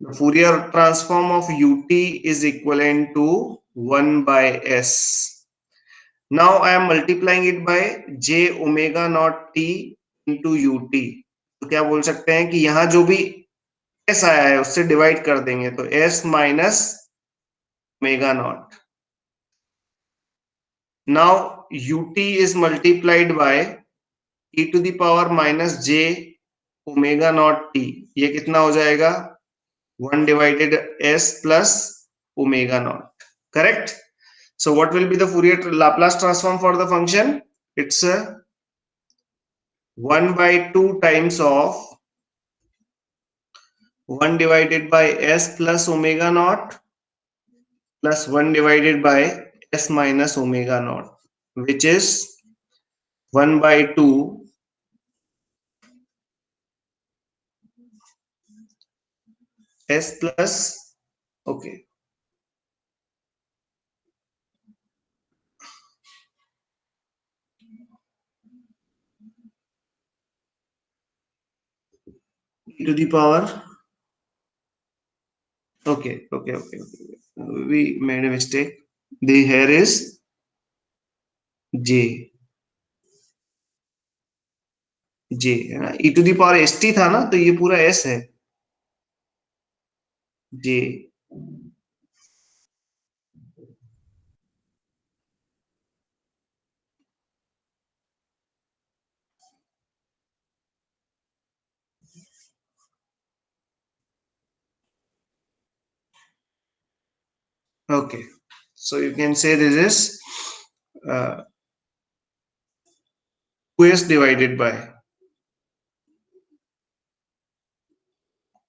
The Fourier transform of ut is equivalent to 1 by s. Now I am multiplying it by j omega naught t into ut. तो क्या बोल सकते हैं कि यहां जो भी s आया है उससे डिवाइड कर देंगे तो s minus omega naught. Now ut is multiplied by e to the power minus j omega naught t. ये कितना हो जाएगा? 1 divided s plus omega naught. Correct? So what will be the Fourier Laplace transform for the function? It's 1 by 2 times of 1 divided by s plus omega naught plus 1 divided by s minus omega naught, which is 1 by 2 s plus, okay, e to the power, okay, we made a mistake. The here is j, j है ना, e to the power s t था ना, तो ये पूरा S है, जे। Okay, so you can say this is 2s divided by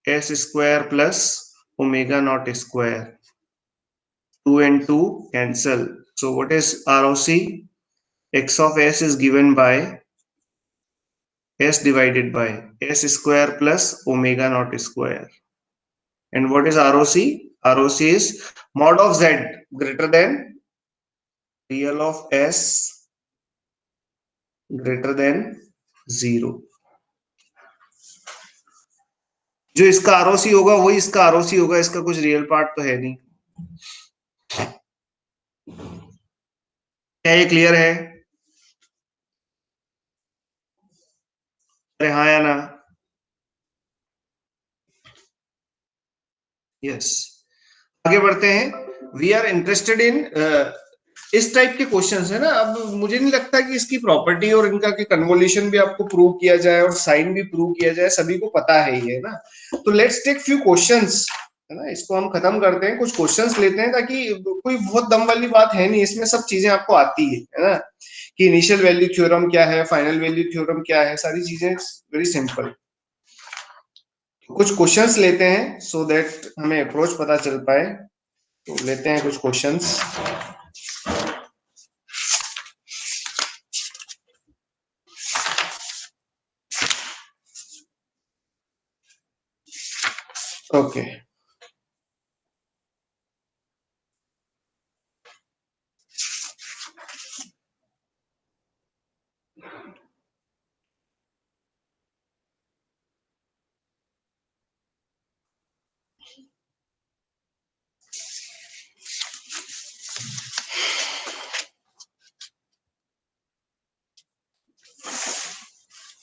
s square plus omega naught square. 2 and 2 cancel. So what is ROC? X of s is given by s divided by s square plus omega naught square. And what is ROC? ROC is mod of z greater than real of s greater than 0. जो इसका ROC होगा वही इसका ROC होगा, इसका कुछ real part तो है नहीं। क्या ये क्लियर है? अरे हाँ या ना? यस। आगे बढ़ते हैं। वी आर इंटरेस्टेड इन इस टाइप के क्वेश्चंस है ना। अब मुझे नहीं लगता कि इसकी प्रॉपर्टी और इनका कि कन्वोल्यूशन भी आपको प्रूव किया जाए और साइन भी प्रूव किया जाए, सभी को पता है ही है ना। तो लेट्स टेक फ्यू क्वेश्चंस, है ना, इसको हम खत्म करते हैं, कुछ क्वेश्चंस लेते हैं, ताकि कोई बहुत दम वाली बात है नहीं इसमें, सब चीजें आपको आती है ना, कि इनिशियल वैल्यू थ्योरम क्या है, फाइनल वैल्यू थ्योरम क्या है, सारी चीजें वेरी सिंपल। कुछ क्वेश्चंस लेते हैं सो दैट हमें अप्रोच पता चल पाए। तो लेते हैं कुछ क्वेश्चंस। ओके,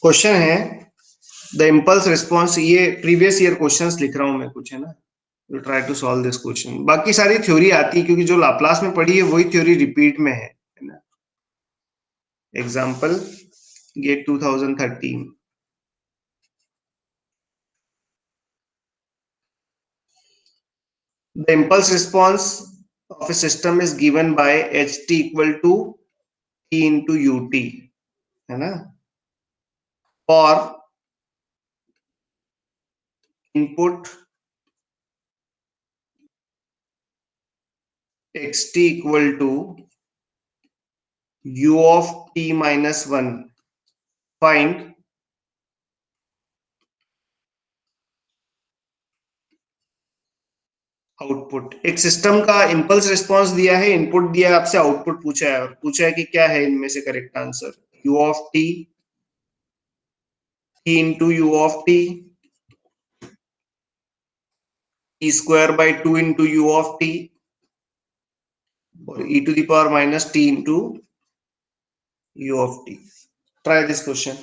क्वेश्चन है द इम्पल्स रिस्पॉन्स, ये प्रीवियस ईयर क्वेश्चंस लिख रहा हूं मैं कुछ, है ना। You try to solve this question, बाकी सारी थ्योरी आती है क्योंकि जो लाप्लास में पढ़ी है वही थ्योरी रिपीट में है ना। एग्जांपल ये 2013, the impulse response of a system is given by h t equal to T into you t, है ना, और input x t equal to u of t minus 1, find output. एक system का impulse response दिया है, input दिया है, आपसे आउटपुट पूछा है और पूछा है कि क्या है इनमें से correct answer. u of t, t into u of t, t square by 2 into u of t, or e to the power minus t into u of t. Try this question.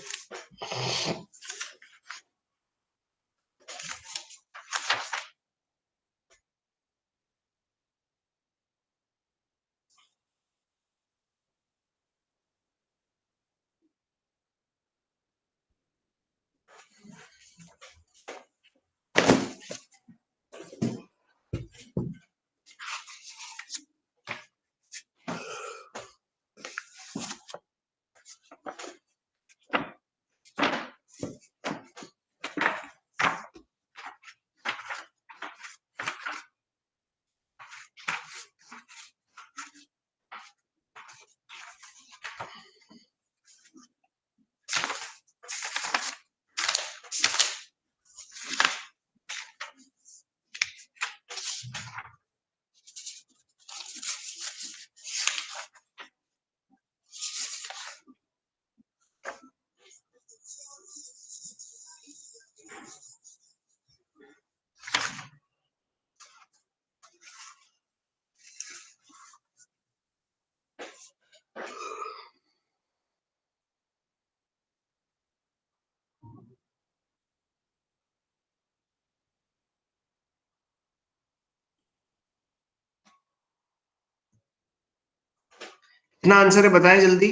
कितना answer है बताएं जल्दी।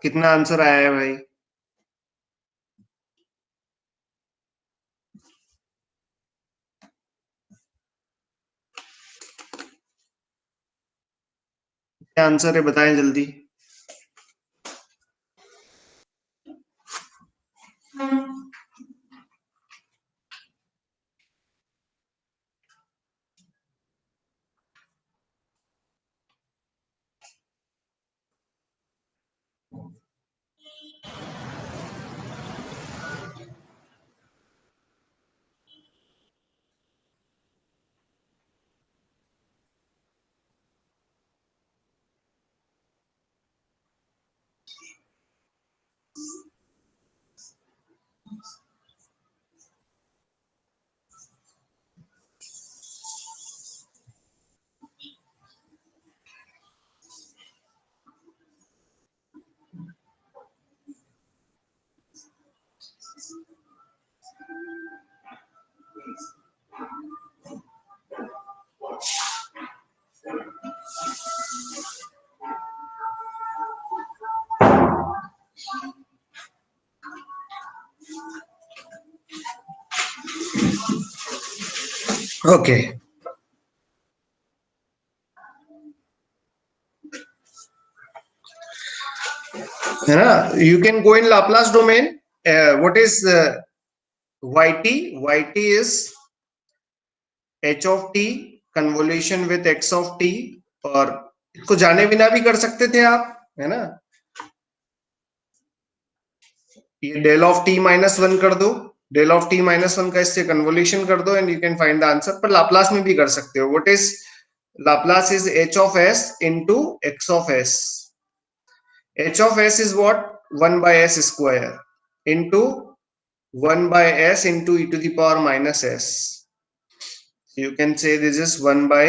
कितना answer आया है भाई? क्या answer है बताएं जल्दी। ओके, है ना? You can go in Laplace domain. What is yt is h of t convolution with x of t. और इसको जाने बिना भी कर सकते थे आप, है ना? ये del of t minus one कर दो, del of t minus one का इससे कन्वोल्यूशन कर दो and you can find the answer. पर लाप्लास में भी कर सकते हो. What is Laplace is h of s into x of s. h of s is what? 1 by s square into 1 by s into e to the power minus s. You can say this is 1 by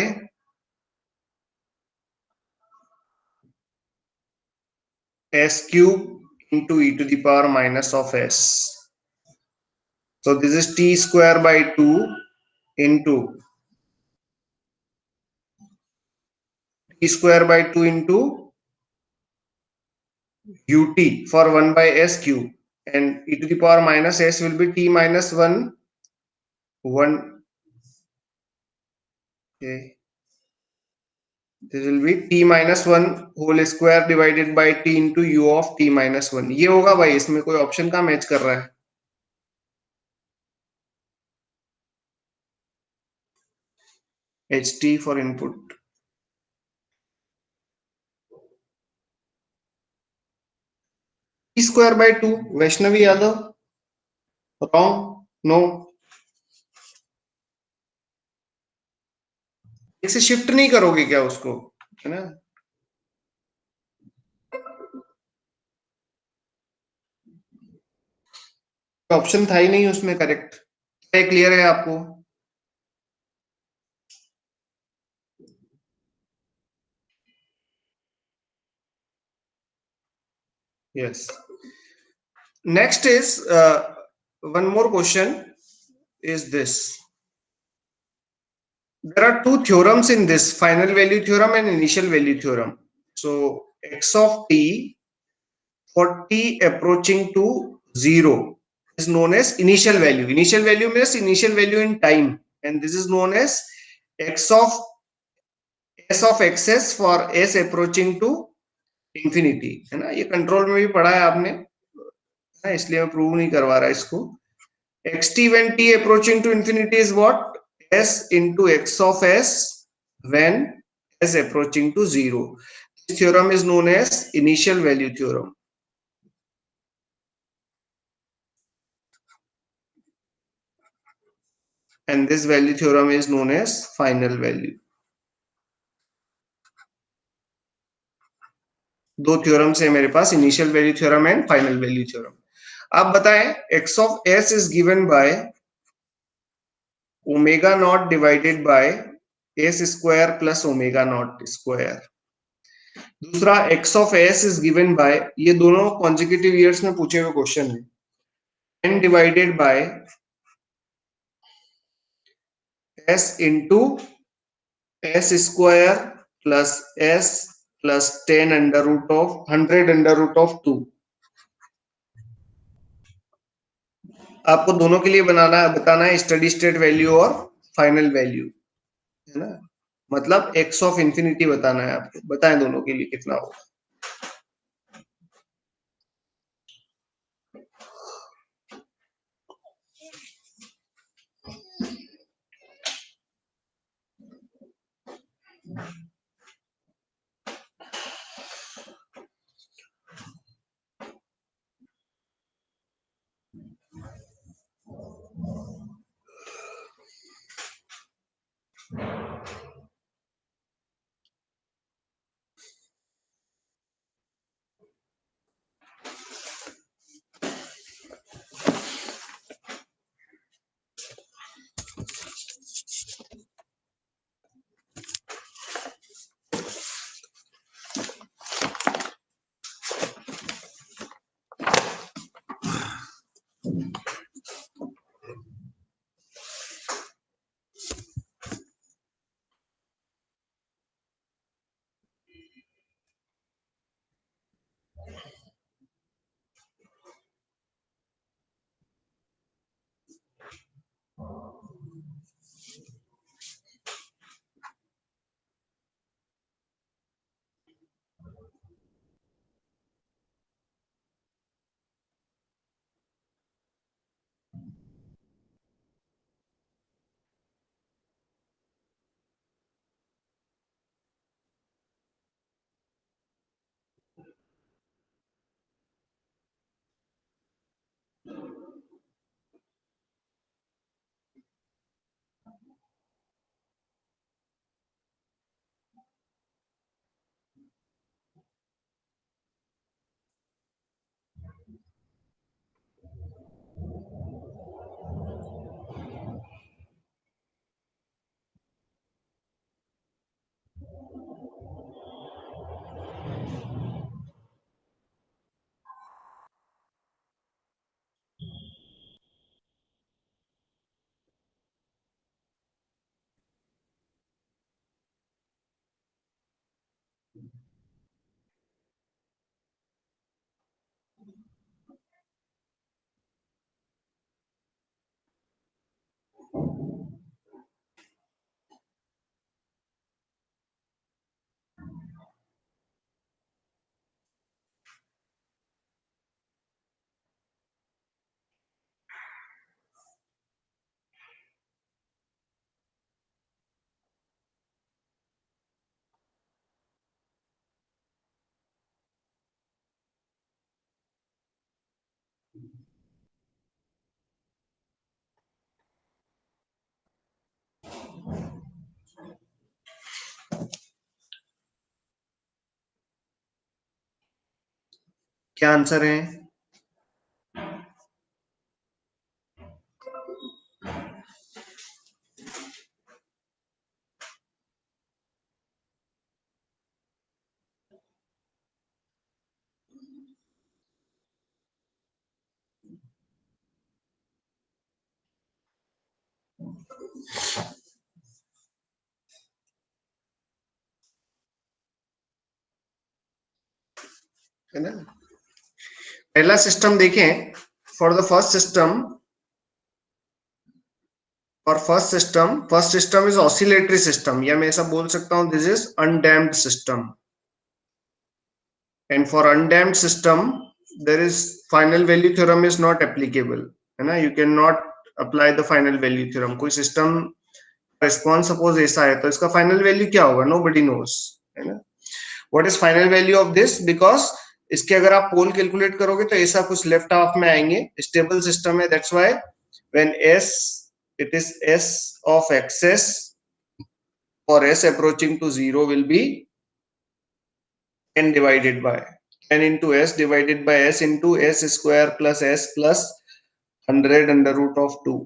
s cube into e to the power minus of s. So this is t square by 2 into t square by 2 into ut for 1 by s cube. and e to the power minus s will be t minus 1 1. Okay, this will be t minus 1 whole square divided by t into u of t minus 1. ये होगा भाई, इसमें कोई option का match कर रहा है? ht for input. t square by 2, Vaishnavi Yadav, wrong, no, इसे शिफ्ट नहीं करोगे क्या उसको, है ना? ऑप्शन था ही नहीं उसमें करेक्ट। क्लियर है आपको? Yes. Next is one more question is this. There are two theorems in this, final value theorem and initial value theorem. So x of t for t approaching to 0 is known as initial value. Initial value means initial value in time, and this is known as x of s of xs for s approaching to infinity, है ना? ये control में भी पढ़ा है आपने, है ना? इसलिए मैं प्रूव नहीं करवा रहा इसको। xt when t approaching to infinity is what? S into x of s when s approaching to 0. This theorem is known as initial value theorem. And this value theorem is known as final value. दो theorems है मेरे पास, initial value theorem and final value theorem. आप बताएं, x of s is given by omega naught divided by s square plus omega naught square. दूसरा x of s is given by, ये दोनों consecutive years में पूछे हुए question है, n divided by s into s square plus s plus 10 under root of 100 under root of 2. आपको दोनों के लिए बताना है स्टडी स्टेट वैल्यू और फाइनल वैल्यू, है ना? मतलब x ऑफ इंफिनिटी बताना है आपको, बताएं दोनों के लिए कितना होगा। क्या आंसर है? है ना? पहला सिस्टम देखें, फॉर द फर्स्ट सिस्टम, और first system is oscillatory system, या मैं ऐसा बोल सकता हूं this is undamped system, and for undamped system there is final value theorem is not applicable, है ना? You can not apply the final value theorem. कोई सिस्टम रिस्पॉन्स सपोज ऐसा है, तो इसका फाइनल वैल्यू क्या होगा? नोबडी नोस, है ना? What is final value of this? Because इसके अगर आप पोल कैलकुलेट करोगे तो ऐसा कुछ लेफ्ट हाफ में आएंगे, स्टेबल सिस्टम है, that's why when s it is s of xs for s approaching to 0 will be 10 divided by 10 into s divided by s into s square plus s plus 100 under root of 2.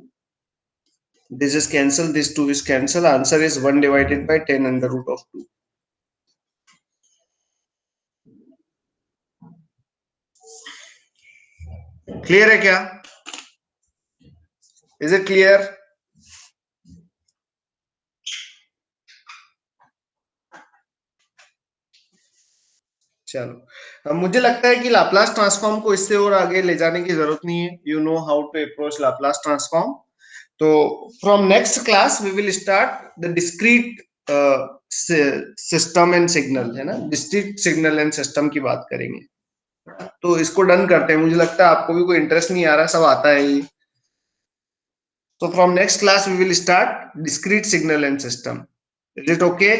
This is cancel, this 2 is cancel, answer is 1 divided by 10 under root of 2. Clear है क्या? Is it clear? चलो, मुझे लगता है कि Laplace transform को इससे और आगे ले जाने की जरूरत नहीं है, you know how to approach Laplace transform. तो from next class we will start the discrete system and signal, है ना? डिस्क्रीट सिग्नल एंड सिस्टम की बात करेंगे। तो इसको डन करते हैं, मुझे लगता है आपको भी कोई इंटरेस्ट नहीं आ रहा, सब आता है ये। तो from next class we will start discrete signal and system. Is it okay?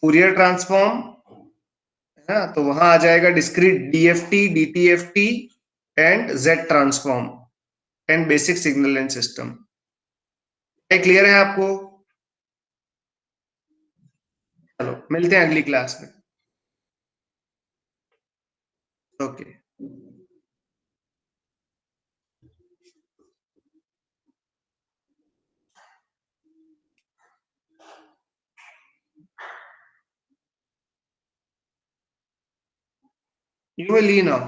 Fourier transform, है ना? तो वहां आ जाएगा discrete DFT, DTFT and Z transform and basic signal and system. क्या क्लियर है आपको? चलो मिलते हैं अगली क्लास में। Okay. You will lean now.